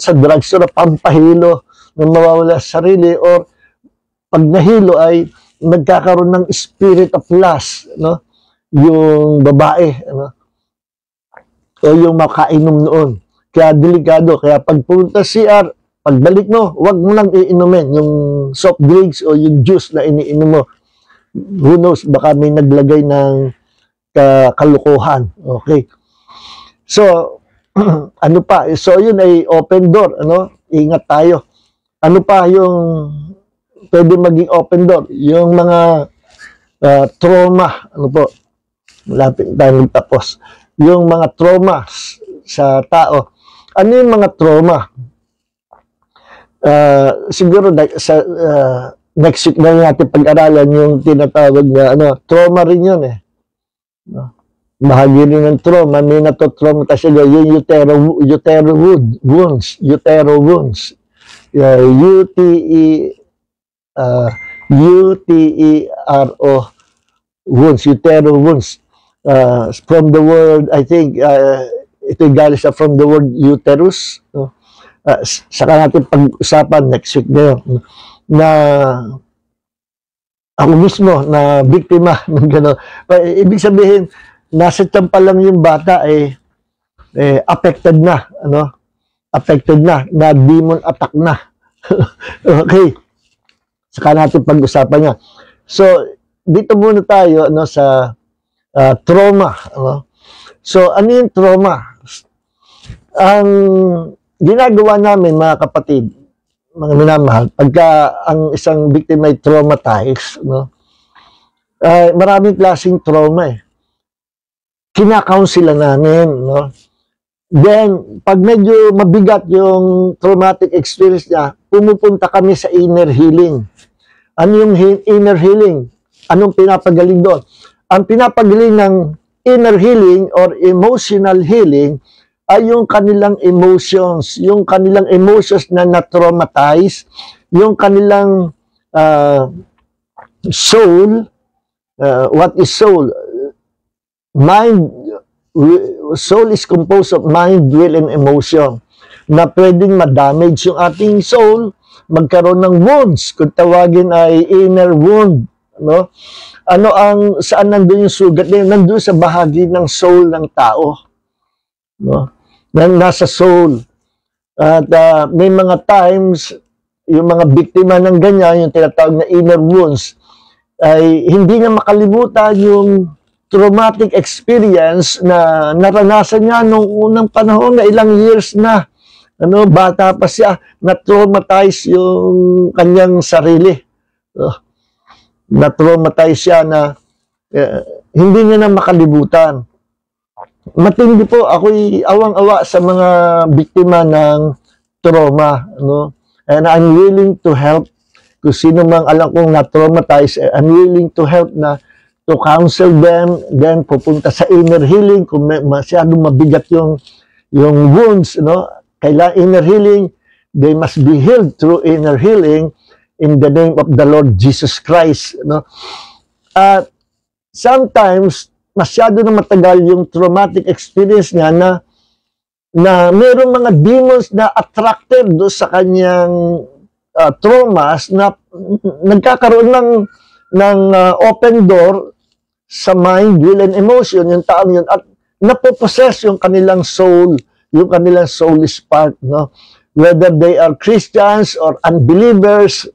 sa drugstore na pampahilo na mawawala sa sarili, or pag nahilo ay nagkakaroon ng spirit of lust, no? Yung babae, ano? O yung makainom noon. Kaya delikado. Kaya pag pumunta CR, pagbalik mo, wag mo lang iinumin yung soft drinks o yung juice na iniinom mo. Who knows, baka may naglagay ng kalukuhan. Okay. So, ano pa? So, yun ay open door. Ano? Ingat tayo. Ano pa yung pwede maging open door? Yung mga trauma. Ano po? Malapit tayo tapos. Yung mga trauma sa tao. Ano yung mga trauma? Siguro sa next week na natin pag-aralan yung tinatawag na trauma rin yun eh. Bahagi rin ng trauma, may natotrauma kasi yung utero wounds. Utero wounds. U-T-E-R-O wounds, utero wounds. From the word, I think, ito galing sa from the word uterus. Saka natin pag-usapan next week na yun, na ako mismo na biktima ng gano'n. Ibig sabihin, nasa tiyan pa lang yung bata, affected na, ano? Affected na demon attack na. Okay. Saka natin pag-usapan niya. So, dito muna tayo, ano, sa trauma. Ano? So, ano yung trauma? Ang ginagawa namin, mga kapatid, mga minamahal, pagka ang isang biktima ay traumatized, no? Maraming klaseng trauma eh. Kinakaunsilan namin, no? Then, pag medyo mabigat yung traumatic experience niya, pumupunta kami sa inner healing. Ano yung inner healing? Anong pinapagaling doon? Ang pinapagaling ng inner healing or emotional healing ay yung kanilang emotions, na na-traumatize, yung kanilang soul. What is soul? Soul is composed of mind, will, and emotion, na pwedeng ma-damage yung ating soul, magkaroon ng wounds, kung tawagin ay inner wound, no? Saan nandun yung sugat? Nandun sa bahagi ng soul ng tao, no? Nasa soul. At may mga times, yung mga biktima ng ganyan, yung tinatawag na inner wounds, ay hindi na makalimutan yung traumatic experience na naranasan niya nung unang panahon na ilang years na. Bata pa siya, na-traumatize yung kanyang sarili. Na-traumatize siya na hindi niya na makalimutan. Matindi po, ako'y awang-awa sa mga biktima ng trauma. And I'm willing to help. Kung sino mang alam kong na-traumatize, I'm willing to help na to counsel them, then pupunta sa inner healing kung masyadong mabigat yung wounds, kailangan inner healing, they must be healed through inner healing in the name of the Lord Jesus Christ, At sometimes masyado na matagal yung traumatic experience niya na mayroong mga demons na attracted do sa kanyang traumas na nagkakaroon ng open door sa mind, will, and emotion, yung taong yun, at napopossess yung kanilang soul, yung kanilang soulish part, whether they are Christians or unbelievers,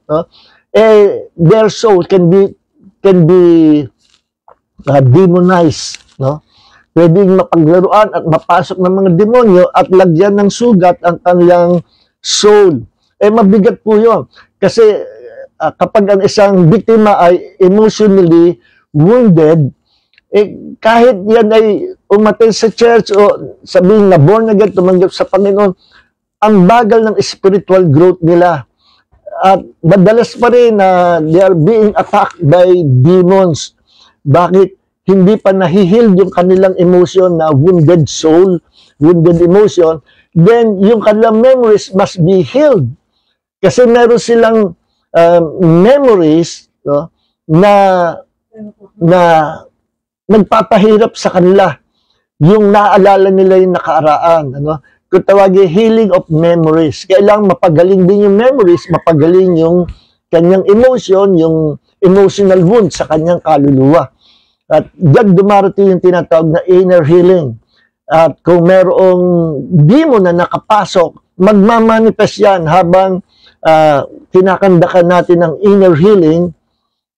their soul can be demonized, pwedeng mapaglaruan at mapasok ng mga demonyo at lagyan ng sugat ang kanilang soul. Mabigat po yun. Kasi kapag ang isang biktima ay emotionally wounded, kahit yan ay umattend sa church o sabihin na born again, tumanggap sa Panginoon, ang bagal ng spiritual growth nila. At madalas pa rin na they are being attacked by demons. Bakit? Hindi pa nahihil yung kanilang emotion na wounded soul, wounded emotion, then yung kanilang memories must be healed. Kasi meron silang memories, na nagpapahirap sa kanila. yung naalala nila yung nakaraan, ano? Kung tawagin, healing of memories. Kailangan mapagaling din yung memories, mapagaling yung kanyang emotion, yung emotional wound sa kanyang kaluluwa. At diyan dumarating yung tinatawag na inner healing. At kung merong demon na nakapasok, magmamanifest yan habang kinakandakan natin ng inner healing,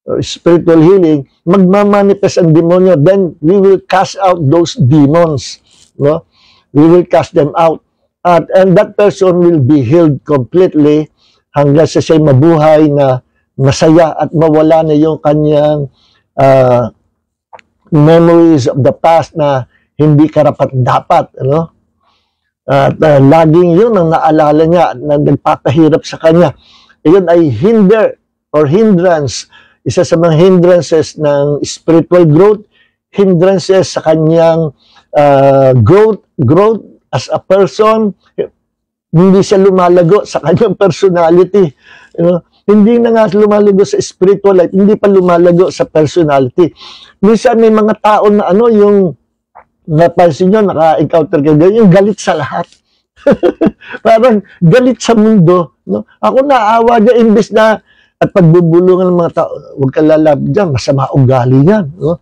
or spiritual healing, magmamanifest ang demonyo, then we will cast out those demons. No? We will cast them out. And that person will be healed completely hanggang sa siya'y mabuhay na masaya at mawala na yung kanyang memories of the past na hindi karapat-dapat. Ano? At laging yun ang naalala niya na nagpapahirap sa kanya. Iyon ay hindrance. Isa sa mga hindrances ng spiritual growth, hindrances sa kanyang growth as a person. Hindi siya lumalago sa kanyang personality. You know? Hindi na nga lumalago sa spiritual life, hindi pa lumalago sa personality. Minsan may mga tao na yung napansin nyo, naka-encounter kayo, yung galit sa lahat. Parang galit sa mundo. No? Ako naawa niya, imbes na at pagbubulungan ng mga tao, huwag ka lalab dyan, masama ugali yan. No?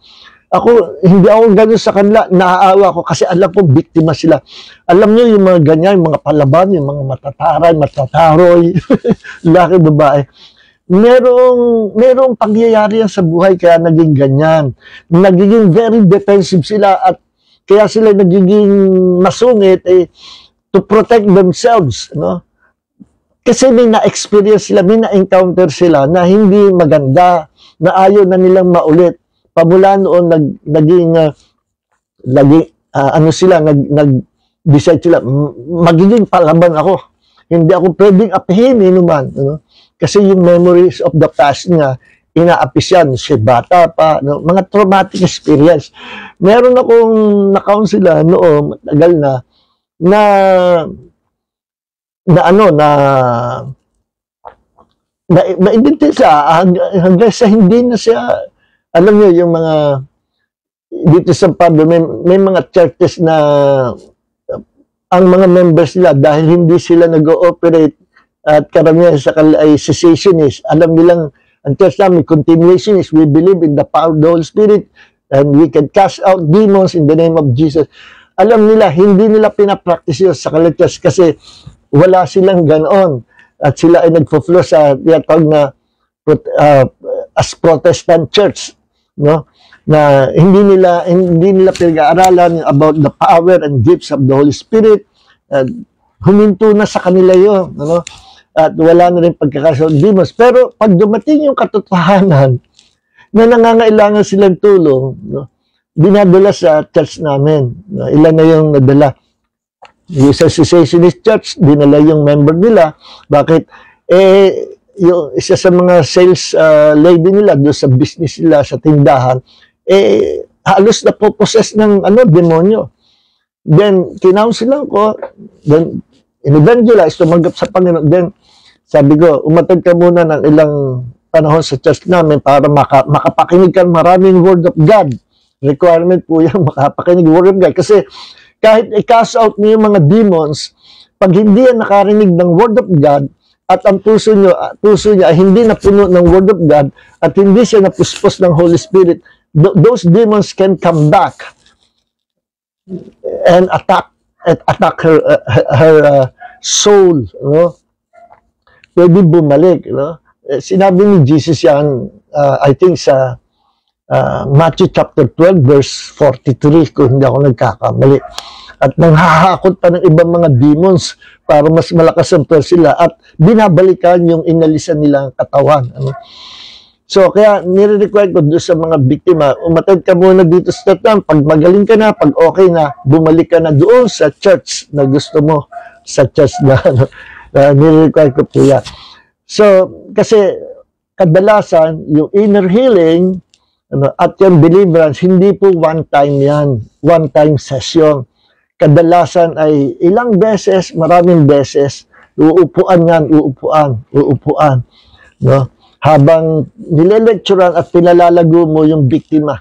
Hindi ako gano'n sa kanila, naaawa ko kasi alam ko, biktima sila. Alam niyo yung mga ganyan, yung mga palaban, yung mga matataroy, laki babae. Merong pangyayari yan sa buhay kaya naging ganyan. Nagiging very defensive sila at kaya sila nagiging masungit to protect themselves. No? Kasi may na-experience sila, may na-encounter sila na hindi maganda, na ayaw na nilang maulit. Pamula noon, nag-decide sila, magiging palaban ako. Hindi ako pwedeng apihin naman. Ano? Kasi yung memories of the past niya, inaapis yan, siya bata pa, no? Mga traumatic experience. Meron akong na-counsela noon, matagal na-identify siya hanggang sa hindi na siya, alam niyo yung mga dito sa Pablo, may mga churches na ang mga members nila dahil hindi sila nag-ooperate at karamihan sa kanila ay cessationist. Alam nilang ang church namin, continuationist, we believe in the power of the Holy Spirit and we can cast out demons in the name of Jesus. Alam nila, hindi nila pinapractice yun sa kanila church kasi wala silang ganoon. At sila ay nagpo-flow sa tinatawag na as Protestant church, no? Na hindi nila pinag-aaralan about the power and gifts of the Holy Spirit. Huminto na sa kanila yun, ano? At wala na rin pagkakaroon ng demons. Pero pag dumating yung katotohanan na nangangailangan silang tulong, no? Dinadala sa church namin. No? Ilan na yung nadala. Yung sa cessationist church, dinala yung member nila. Bakit? Yung isa sa mga sales lady nila doon sa business nila, sa tindahan, halos na po-possess ng demonyo. Then, kinausilan ko, then, in-evangelize, tumanggap sa Panginoon. Then, sabi ko, umatag ka muna ng ilang panahon sa church namin para makapakinig ka maraming word of God. Requirement po yan, makapakinig word of God. Kasi, kahit i-cast out niyo yung mga demons, pag hindi yan nakarinig ng word of God, at ang puso niya ay hindi napuno ng word of God, at hindi siya napuspos ng Holy Spirit, those demons can come back and attack her soul. No? Pwede bumalik. No? Sinabi ni Jesus yan, I think sa Matthew chapter 12 verse 43, kung hindi ako nagkakamali. At nanghahakot pa ng ibang mga demons para mas malakas ang power sila at binabalikan yung inalisan nilang katawan. Ano? So, kaya nire-require ko doon sa mga biktima, umatid ka muna dito sa church. Pag magaling ka na, pag okay na, bumalik ka na doon sa church na gusto mo, sa church na nire-require ko po yan. So, kasi kadalasan, yung inner healing, at yung deliverance, hindi po one time yan. One time session. Kadalasan ay ilang beses, maraming beses, uupuan yan, uupuan. No? Habang nile-lecturean at pinalalago mo yung biktima.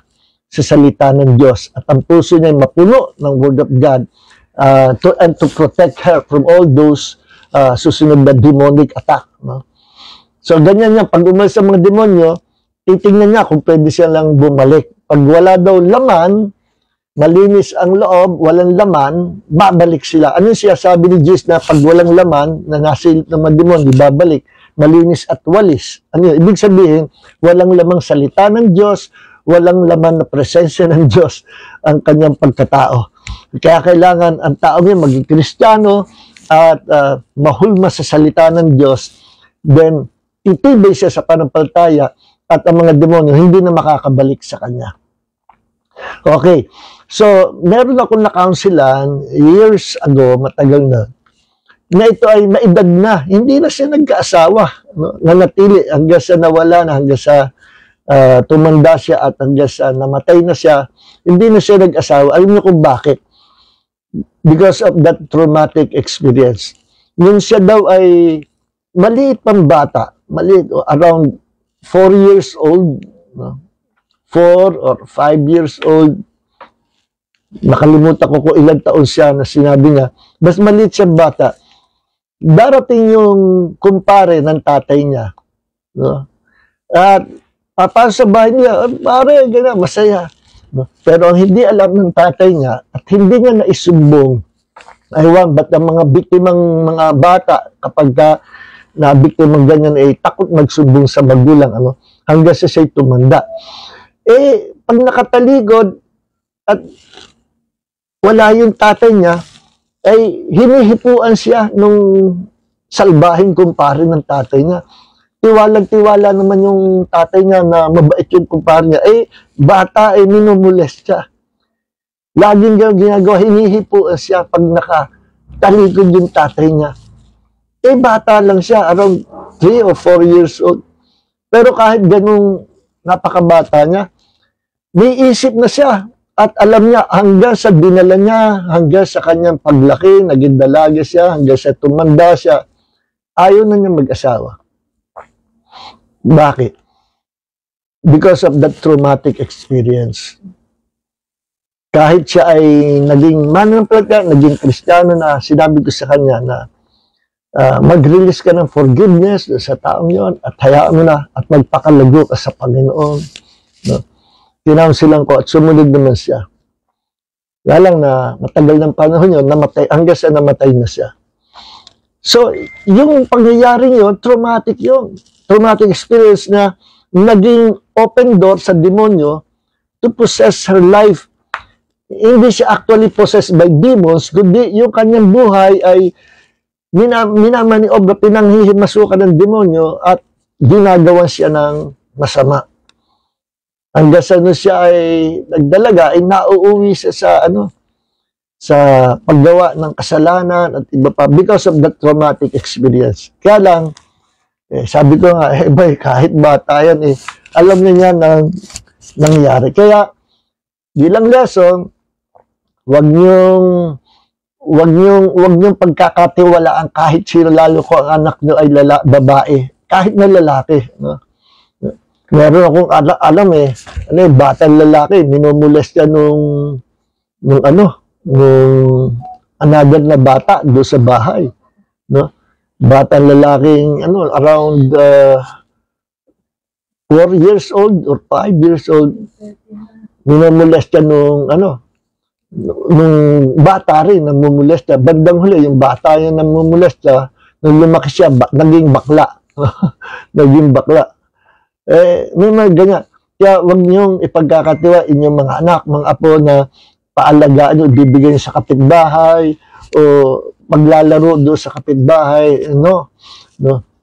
sa salita ng Diyos at ang puso niya ay mapuno ng Word of God and to protect her from all those susunod na demonic attack. No? So, ganyan yan. Pag umalis sa mga demonyo, titingnan niya kung pwede siya lang bumalik. Pag wala daw laman, malinis ang loob, walang laman, babalik sila. Ano siya sabi ni Jesus na pag walang laman, na nasa ng mga demonyo, babalik, malinis at walis. Ano yun? Ibig sabihin, walang lamang salita ng Diyos, walang laman na presensya ng Diyos ang kanyang pagkatao. Kaya kailangan ang tao niya maging Kristiyano at mahulma sa salita ng Diyos, then titibay siya sa panampalataya at ang mga demonyo hindi na makakabalik sa kanya. Okay. So, meron akong na-counselan years ago, matagal na ito ay maedad na. Hindi na siya nagkaasawa. No? Nanatili hanggang sa nawala na, hanggang sa tumanda siya at hanggang sa namatay na siya. Hindi na siya nag-asawa. Alam niyo kung bakit? Because of that traumatic experience. Yun siya daw ay maliit pang bata. Maliit, around 4 years old, no? 4 or 5 years old. Nakalimutan ko kung ilang taon siya na sinabi niya. Mas maliit siyang bata. Darating yung kumpare ng tatay niya. No? At papasok sa bahay niya, pare, ganyan, masaya. No? Pero ang hindi alam ng tatay niya at hindi niya naisumbong, aywan, ba't ang mga biktimang mga bata kapag na biktimang ganyan ay takot magsumbong sa magulang hanggang sa siya'y tumanda. Pag nakataligod at wala yung tatay niya, ay hinihipuan siya nung salbahing kumpare ng tatay niya. Tiwalang-tiwala naman yung tatay niya na mabait yung kumpare niya. Bata minumulest siya. Laging ginagawa, hinihipuan siya pag nakataligod yung tatay niya. Bata lang siya, around 3 or 4 years old. Pero kahit ganung napakabata niya, may isip na siya at alam niya hanggang sa dinala niya, hanggang sa kanyang paglaki, naging dalaga siya, hanggang sa tumanda siya, ayaw na niya mag-asawa. Bakit? Because of that traumatic experience. Kahit siya ay naging mananampalataya, naging Kristiyano na, sinabi ko sa kanya na mag-release ka ng forgiveness sa taong yon at hayaan mo na at magpakalago ka sa Panginoon. No? Tinaunsilan ko at sumunod naman siya. Kaya lang na matagal ng panahon yun, namatay, hanggang sa namatay na siya. So, yung pangyayaring yun, traumatic yun. Traumatic experience na naging open door sa demonyo to possess her life. Hindi siya actually possessed by demons, kundi yung kanyang buhay ay minamaniobra, pinanghihimasukan ng demonyo at ginagawa siya ng masama. Hanggang sa siya ay nagdalaga, ay nauuwi siya sa paggawa ng kasalanan at iba pa because of that traumatic experience. Kaya lang, sabi ko nga, kahit bata yan, alam niya na nangyari. Kaya, bilang lesson, wag niyong pagkakatiwalaan kahit sino, lalo ko ang anak niyo ay babae, kahit na lalaki, no? Meron akong alam batang lalaki, minumulest siya nung another na bata doon sa bahay, no? Batang lalaking around 4 years old or 5 years old, minumulest siya nung bata rin, namumulest siya. Bandang huli, yung bata yung namumulest siya, nung lumaki siya, naging bakla. Naging bakla. May mga ganyan. Kaya huwag niyong ipagkakatiwa inyong mga anak, mga apo na paalagaan nyo, bibigyan sa kapitbahay, o maglalaro doon sa kapitbahay, no?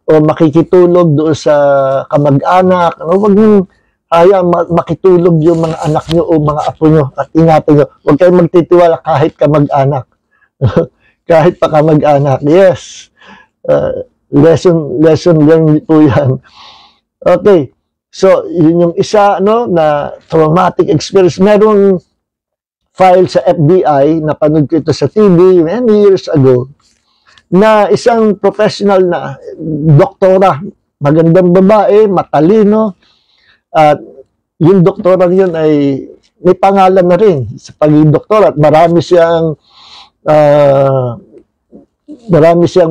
O makikitulog doon sa kamag-anak. Huwag niyong makitulog yung mga anak nyo o mga apo nyo at ingatan nyo. Huwag kayong magtitiwala kahit kamag-anak. Kahit pa kamag-anak. Yes. Lesson learned po yan. Okay. So, yun yung isa, na traumatic experience. Merong file sa FBI, napanood ko ito sa TV many years ago, na isang professional na doktora, magandang babae, matalino, at yung doktorang yun ay may pangalan na rin sa pagiging doktor at marami siyang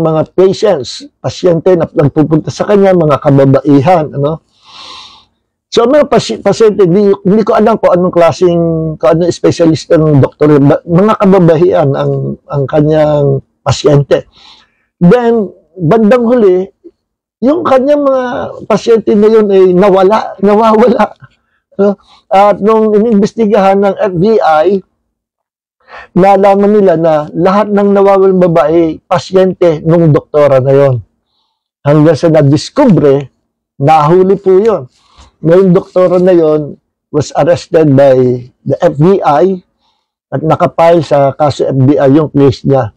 mga patients, pasyente na nagpupunta sa kanya, mga kababaihan, ano. So, mga pasyente, hindi ko alam kung anong specialist ng doktor, mga kababaihan ang kanyang pasyente. Then, bandang huli, yung kanyang mga pasyente na yun ay nawawala. No? At nung inimbestigahan ng FBI, nalaman nila na lahat ng nawawalang babae, pasyente nung doktora na yon. Hanggang sa na-discover, nahuli po yun. Ngayong doktora na yon was arrested by the FBI at nakapile sa kaso FBI yung case niya.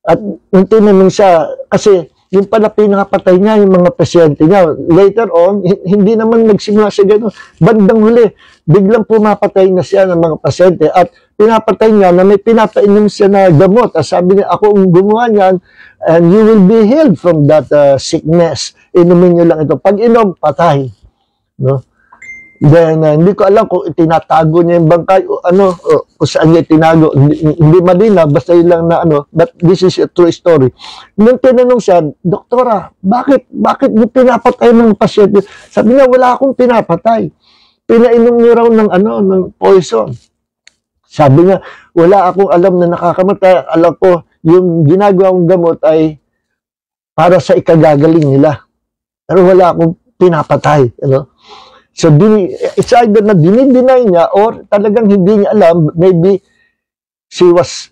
At nung tinanong siya, kasi yung pala pinakapatay niya yung mga pasyente niya. Later on, hindi naman nagsimula siya gano'n. Bandang huli, biglang pumapatay na siya ng mga pasyente at pinapatay niya na may pinapainom siya na gamot. At sabi niya, ako ang gumawa niyan and you will be healed from that sickness. Inumin niyo lang ito. Pag inom, patay. No? Then, hindi ko alam kung tinatago niya yung bangkay o ano, kung saan niya tinago. Hindi malinaw, basta yun lang na ano. But this is a true story. Nung tinanong siya, Doktora, bakit niyo pinapatay ng pasyente? Sabi niya, wala akong pinapatay. Pinainom niyo raw ng poison. Sabi niya, wala akong alam na nakakamatay. Alam ko, yung ginagawa kong gamot ay para sa ikagagaling nila. Pero wala akong pinapatay. Ano? So, it's either na dinideny niya or talagang hindi niya alam, maybe she was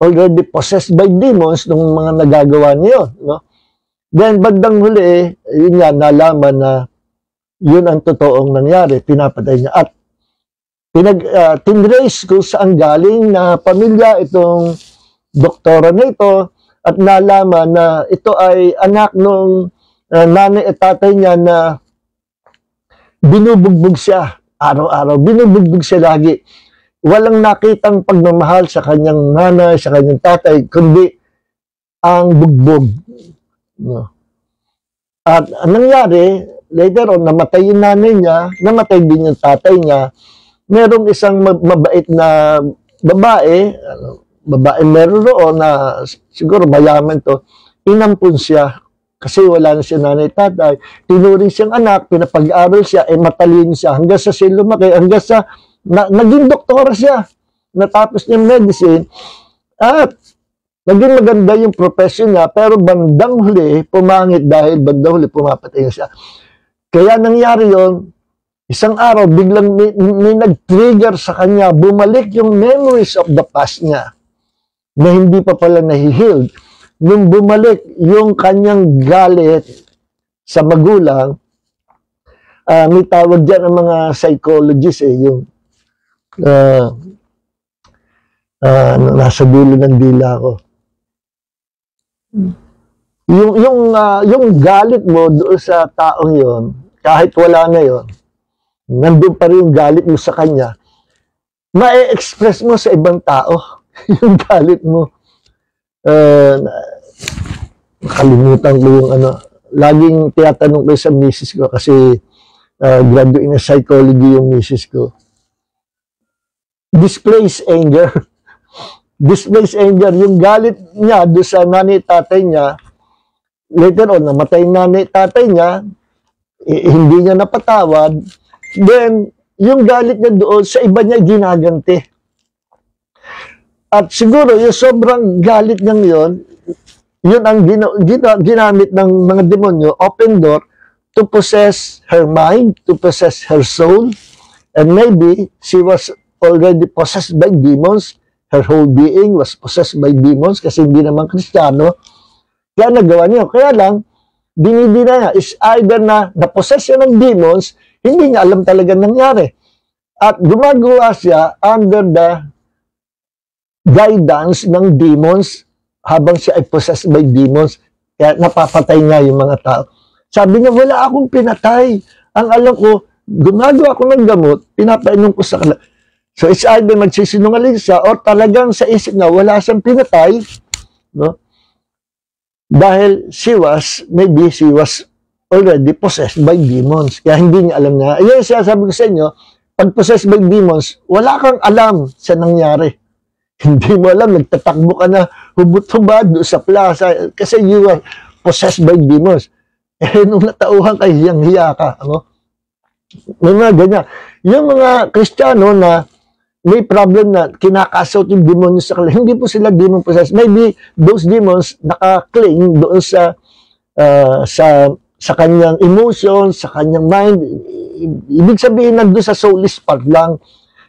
already possessed by demons nung mga nagagawa niya yun. No? Then, bandang huli, yun nga, nalaman na yun ang totoong nangyari, pinapatay niya. At tinrace kung saan galing na pamilya itong doktora na ito at nalaman na ito ay anak nung nanay at tatay niya na binubugbog siya araw-araw. Binubugbog siya lagi. Walang nakitang pagmamahal sa kanyang nanay, sa kanyang tatay, kundi ang bugbog. No. At anong nangyari, later on, namatay yung nanay niya, namatay din yung tatay niya. Merong isang mabait na babae meron roon na siguro mayaman to, inampun siya. Kasi wala na siya nanay tatay. Tinuring siyang anak, pinapag-aral siya, matalino siya. Hanggang sa siya lumaki, hanggang sa naging doktora siya. Natapos niya medicine. At naging maganda yung profession niya, pero bandang huli, pumangit dahil bandang huli, pumapatay na siya. Kaya nangyari yon, isang araw, biglang may nag-trigger sa kanya, bumalik yung memories of the past niya na hindi pa pala nahihealed. Nung bumalik yung kanyang galit sa magulang, may tawag dyan ang mga psychologists yung nasa dulo ng dila ko. Yung galit mo doon sa taong yon, kahit wala na yon, nandun pa rin yung galit mo sa kanya, ma-express mo sa ibang tao yung galit mo. Nakalimutan ko yung laging tinatanong ko sa misis ko kasi graduate in psychology yung misis ko. Displays anger. Displays anger. Yung galit niya doon sa nanay tatay niya, later on, namatay nanay tatay niya, hindi niya napatawad, then yung galit niya doon sa iba niya ginaganti. At siguro, yung sobrang galit niyang yun ang ginamit ng mga demonyo, open door, to possess her mind, to possess her soul, and maybe she was already possessed by demons. Her whole being was possessed by demons kasi hindi naman Kristiyano. Kaya nagawa niya. Kaya lang, dinidina niya, is either na napossess siya ng demons, hindi niya alam talaga nangyari. At gumagawa siya under the guidance ng demons habang siya ay possessed by demons. Kaya napapatay niya yung mga tao. Sabi niya, wala akong pinatay. Ang alam ko, gumagawa ako ng gamot, pinapainom ko sa kanila. So it's either magsisinungaling siya or talagang sa isip na wala siyang pinatay, no? Dahil maybe she was already possessed by demons. Kaya hindi niya alam na. Ayun siya, sabi ko sa inyo, pag possessed by demons, wala kang alam sa nangyari. Hindi mo alam, nagtatakbo ka na hubot-hubad doon sa plaza kasi you are possessed by demons. Eh, nung natauhan ka, hiyang-hiya ka. Ano? May mga ganyan. Yung mga Kristiyano na may problem na kinakasot yung demonyo sa kanila, hindi po sila demon possessed. Maybe those demons nakakling doon sa kanyang emotions, sa kanyang mind. Ibig sabihin nandun sa soulless part lang,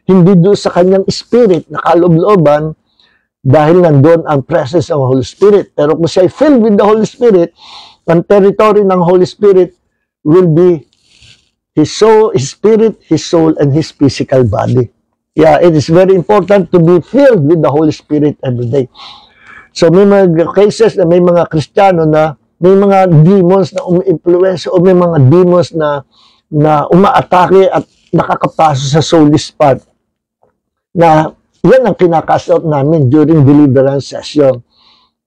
hindi doon sa kanyang spirit na kaloob-looban dahil nandun ang presence ng Holy Spirit. Pero kung siya filled with the Holy Spirit, ang territory ng Holy Spirit will be his soul, his spirit, his soul, and his physical body. Yeah, it is very important to be filled with the Holy Spirit every day. So may mga cases na may mga Kristiyano na may mga demons na umi-influence o may mga demons na umaatake at nakakapasok sa soulless part. Na yan ang kinakasot namin during deliverance session.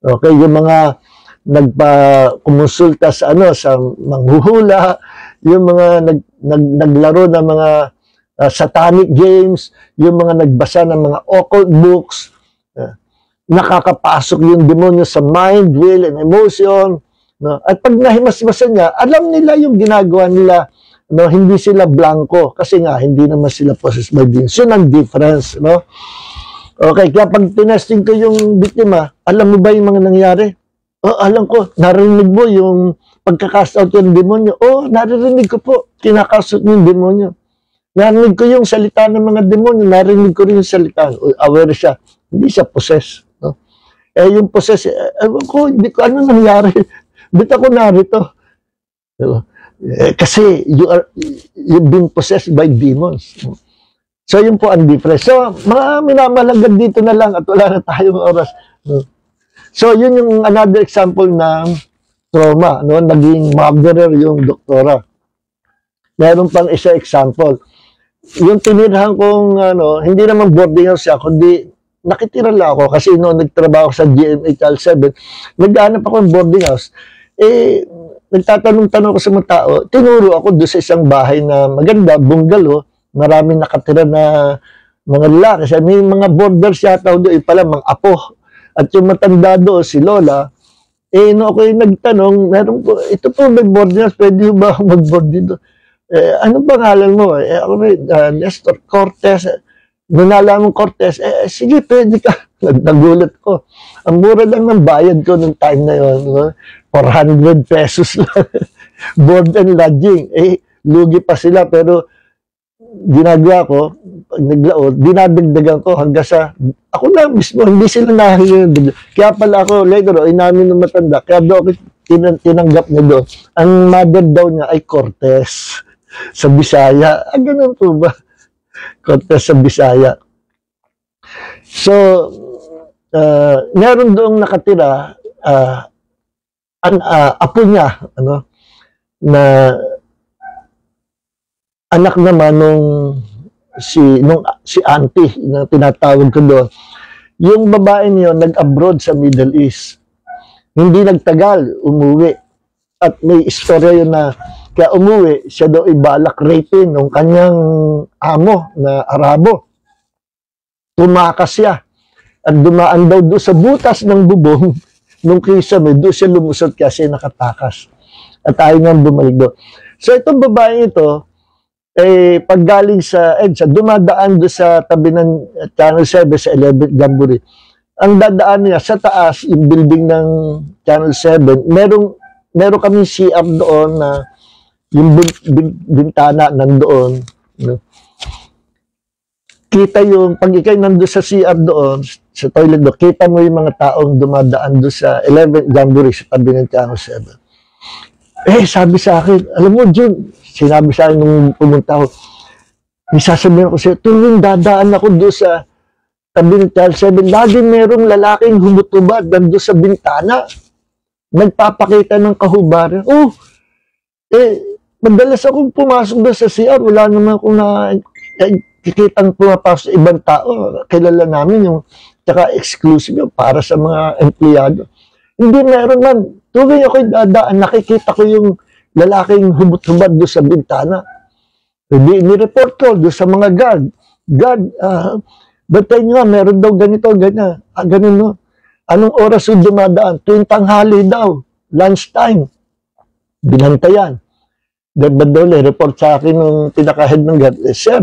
Okay, yung mga nagpa-kumonsulta sa sa manghuhula, yung mga naglaro ng mga satanic games, yung mga nagbasa ng mga occult books, nakakapasok yung demonyo sa mind, will, and emotion. No? At pag nahimasmasan niya, alam nila yung ginagawa nila. No? Hindi sila blanco kasi nga, hindi naman sila possessed by demons. Yun ang difference. No? Okay, kaya pag tinesting ko yung biktima, alam mo ba yung mga nangyari? Oh, alam ko, narinig mo yung pagkakast out yung demonyo. Oh, naririnig ko po, kinakasot yung demonyo. Narinig ko yung salita ng mga demonyo, narinig ko rin yung salita. Aware siya, hindi siya possess. No? Eh, yung possess, hindi ko, ano nangyari? Ba't ako narito? Kasi you've been possessed by demons. So, yun po ang difference. So, mga minamalagad dito na lang at wala na tayong oras. So, yun yung another example ng trauma. No? Naging murderer yung doktora. Meron pang isa example. Yung tinirahan kong, hindi naman boarding house siya, kundi nakitira lang ako kasi noong nagtrabaho sa GMA Channel 7, naghanap ako ng boarding house. Eh, nagtatanong-tanong ko sa mga tao, tinuro ako doon sa isang bahay na maganda, bungalow, maraming nakatira na mga lalaki. Kasi may mga boarders yata doon, pala mga apo. At yung matanda doon, si Lola, no ako yung nagtanong, meron po, ito po may boarding house, pwede ba mag-board dito? Ano pangalan mo? Ako Nestor Cortez. Nung nalaman Cortez, sige, pwede ka. Nagulat ko. Ang mura lang ng bayad ko nung time na yun. 400 pesos lang. Board and lodging. Lugi pa sila, pero ginagawa ko, pag naglaot, dinadagdagan ko hanggang sa, ako na mismo, hindi sila nahihinag. Kaya pala ako, later, inamin ng matanda, kaya doon tinanggap niya doon. Ang mother daw niya ay Cortez. Sa Bisaya. Ganun po ba? Cortez sa Bisaya. So, meron doong nakatira, apo niya, na anak naman nung si auntie, na tinatawag ko doon. Yung babae niyo nag-abroad sa Middle East. Hindi nagtagal, umuwi. At may istorya yun na kaya umuwi, siya daw ibalak rapin ng kanyang amo na Arabo. Tumakas siya. At dumaan daw doon sa butas ng bubong nung kisame, doon siya lumusot kasi nakatakas. At ayaw nga bumalik doon. So itong babae ito, paggaling sa EDSA, dumadaan doon sa tabi ng Channel 7 sa 11th Jamboree. Ang dadaan niya sa taas, yung building ng Channel 7, meron kami CR doon na yung bintana nandoon. Kita yung, pag ikay nandoon sa CR doon, sa toilet doon, kita mo yung mga taong dumadaan doon sa 11th Jamboree sa tabi ng Channel 7. Sabi sa akin, alam mo, Jun, sinabi sa akin nung pumunta ako, may sasabihin ako sa'yo, tuwing dadaan ako doon sa tabi ng Channel 7, lagi merong lalaking humutubad doon sa bintana. Nagpapakita ng kahubaran. Madalas akong pumasok doon sa CR, wala naman akong nakikitang pumapasok sa ibang tao. Kilala namin yung, tsaka exclusive yung para sa mga empleyado. Hindi meron man. Tuwing ako'y dadaan, nakikita ko yung lalaking hubot-hubad doon sa bintana. Ni-report ko doon sa mga guard. God, bantay nyo, meron daw ganito, ganyan. Ganun, no? Anong oras yung dumadaan? Tuwing tanghali daw. Lunchtime. Binantayan. Then, ba daw, report sa akin ng pinaka-head ng guard, sir,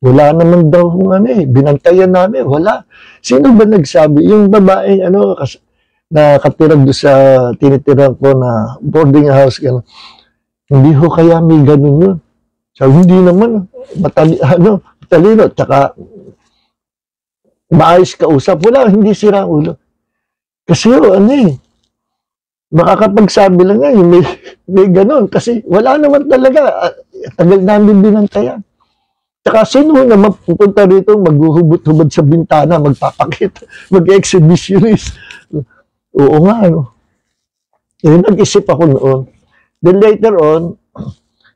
wala naman daw binantayan namin, wala. Sino ba nagsabi? Yung babae, nakatirag doon sa tinitirang ko na boarding house, gano'n. Hindi ho kaya may ganun yun. So, hindi naman, matalino, tsaka maayos kausap. Wala, hindi sira ulo. Kasi makakapagsabi lang nga, may ganun. Kasi wala naman talaga. Tagal namin binantayan. Tsaka sino naman pupunta rito, maghuhubot-hubad sa bintana, magpapakita, mag-exhibitionist. Oo nga, nag-isip ako noon. Then later on,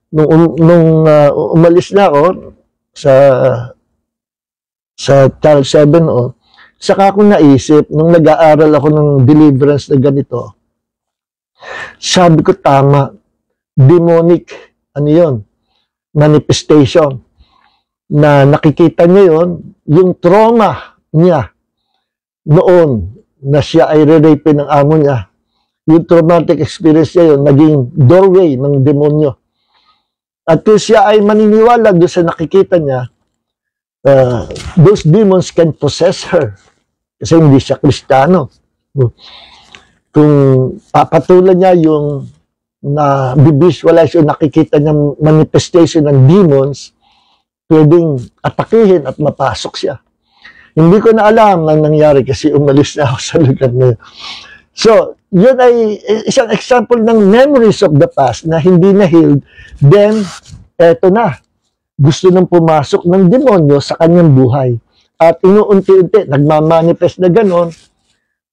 nung umalis na ako sa Channel 7 saka ako naisip, nung nag-aaral ako ng deliverance na ganito, sabi ko tama, demonic, manifestation, na nakikita niya yung trauma niya noon na siya ay re-rape ng amo niya. Yung traumatic experience niya naging doorway ng demonyo. At kung siya ay maniniwala doon sa nakikita niya, those demons can possess her. Kasi hindi siya Kristiyano. Kung papatulan niya yung na visualize o nakikita niyang manifestation ng demons, pwedeng atakihin at mapasok siya. Hindi ko na alam ang nangyari kasi umalis na ako sa lugar na yun. So, yun ay isang example ng memories of the past na hindi na-healed. Then, eto na. Gusto nang pumasok ng demonyo sa kanyang buhay. At inuunti-unti, nagmamanifest na ganon,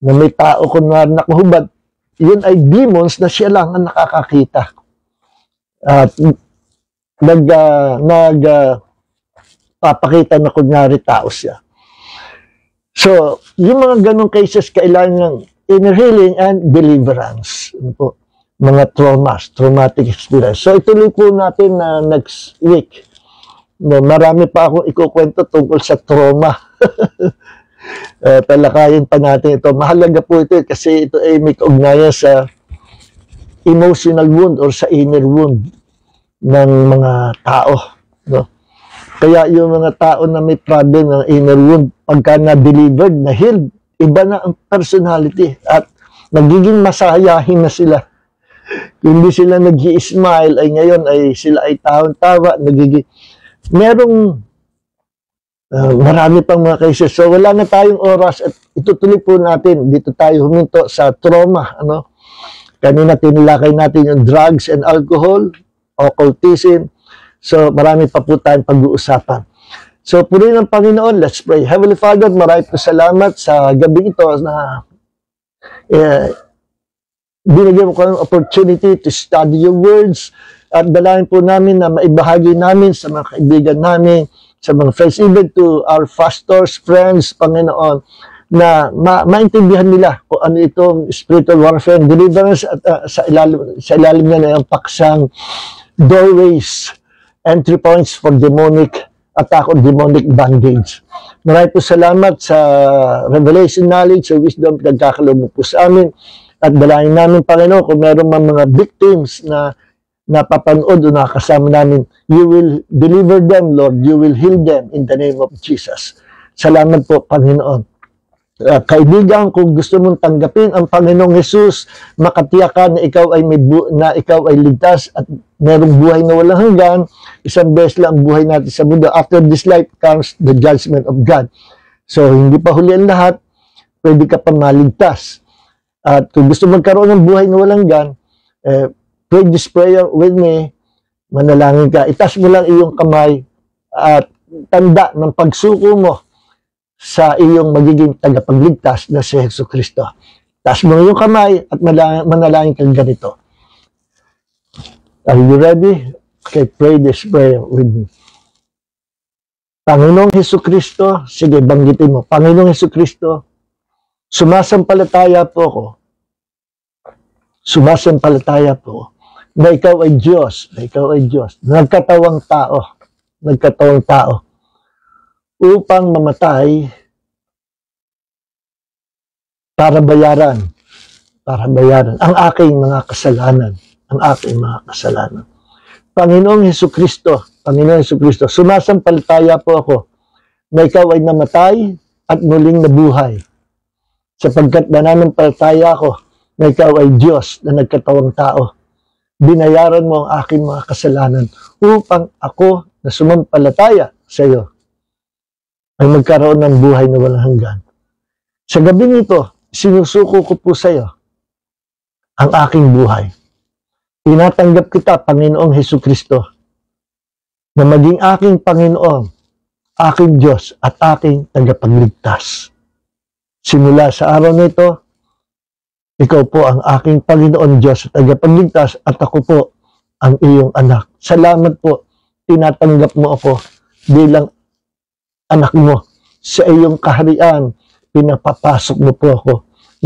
na may tao kunwari nakahubad. Yun ay demons na siya lang ang nakakakita. At papakita na kunyari tao siya. So, yung mga ganong cases, kailangan ng inner healing and deliverance. Mga traumatic experience. So, ituloy po natin na next week. Marami pa akong ikukwento tungkol sa trauma. Talakayin pa natin ito. Mahalaga po ito kasi ito ay may kaugnayan sa emotional wound or sa inner wound ng mga tao. No? Kaya yung mga tao na may problem ng inner wound, pagka na-delivered, na-healed, iba na ang personality at nagiging masayahin na sila. Kung hindi sila nag-i-smile, ay ngayon ay sila ay tawang-tawa, merong marami pang mga cases. So wala na tayong oras at itutuloy po natin. Dito tayo huminto sa trauma. Kanina tinilakay natin yung drugs and alcohol, occultism. So, marami pa po tayong pag-uusapan. So, purihin ng Panginoon, let's pray. Heavenly Father, marami po salamat sa gabi ito na binigyan mo ko ng opportunity to study your words at dalangin po namin na maibahagi namin sa mga kaibigan namin, sa mga friends, even to our pastors, friends, Panginoon, na maintindihan nila kung ano itong spiritual warfare and deliverance at sa ilalim niya na yung paksang doorways, entry points for demonic attack or demonic bondage. Maraming po salamat sa revelation knowledge, sa wisdom, nagkakaloob mo po sa amin. At dalangin namin, Panginoon, kung meron man mga victims na napapanood o nakasama namin, you will deliver them, Lord. You will heal them in the name of Jesus. Salamat po, Panginoon. Kaibigan, kung gusto mong tanggapin ang Panginoong Jesus, makatiyakan na ikaw ay ligtas at merong buhay na walang hanggan, isang beses lang ang buhay natin sa mundo. After this life comes the judgment of God. So, hindi pa huli ang lahat, pwede ka pa maligtas. At kung gusto magkaroon ng buhay na walang hanggan, pray this prayer with me, manalangin ka, itas mo lang iyong kamay at tanda ng pagsuko mo sa iyong magiging tagapagligtas na si Hesus Kristo. Taas mo iyong kamay at manalangin kang ganito. Are you ready? Okay, pray this prayer with me. Panginoong Hesus Kristo, sige, banggitin mo. Panginoong Hesus Kristo, sumasampalataya po ako. Sumasampalataya po ako na ikaw ay Diyos, nagkatawang tao. nagkatawang tao upang mamatay para bayaran ang aking mga kasalanan, Panginoong Hesukristo, sumasampalataya po ako na ikaw ay namatay at muling nabuhay, sapagkat nananampalataya ako na ikaw ay Diyos na nagkatawang tao. Binayaran mo ang aking mga kasalanan upang ako na sumampalataya sa iyo ay magkaroon ng buhay na walang hanggan. Sa gabing ito, sinusuko ko po sa iyo ang aking buhay. Tinatanggap kita, Panginoong Hesukristo, na maging aking Panginoon, aking Diyos at aking tagapagligtas. Simula sa araw na ito, ikaw po ang aking Panginoon Diyos at tagapagligtas at ako po ang iyong anak. Salamat po, tinatanggap mo ako bilang anak mo. Sa iyong kaharian, pinapapasok mo po ako.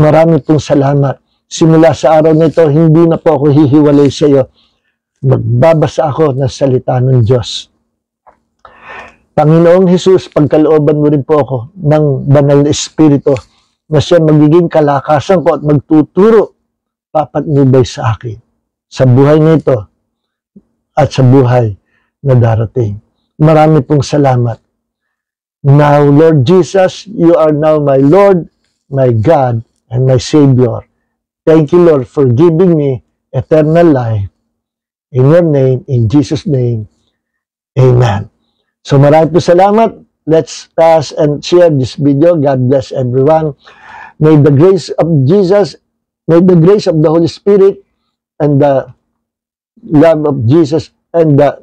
Marami pong salamat. Simula sa araw na ito, hindi na po ako hihiwalay sa iyo. Magbabasa ako ng salita ng Diyos. Panginoong Hesus, pagkalooban mo rin po ako ng banal na Espiritu na siya magiging kalakasan ko at magtuturo, papatnubay sa akin sa buhay nito at sa buhay na darating. Marami pong salamat. Now, Lord Jesus, you are now my Lord, my God, and my Savior. Thank you, Lord, for giving me eternal life. In your name, in Jesus' name, amen. So maraming po salamat. Let's pass and share this video. God bless everyone. May the grace of Jesus, may the grace of the Holy Spirit and the love of Jesus and the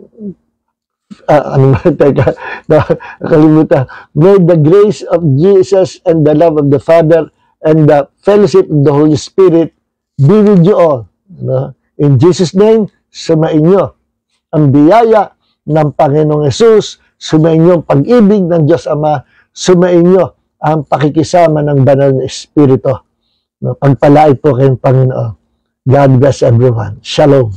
may the grace of Jesus and the love of the Father and the fellowship of the Holy Spirit be with you all. In Jesus' name, sumainyo ang biyaya ng Panginoong Hesus, sumainyo ang pag-ibig ng Diyos Ama, sumainyo ang pakikisama ng banal na Espiritu. Pagpalain po kayong Panginoon. God bless everyone. Shalom.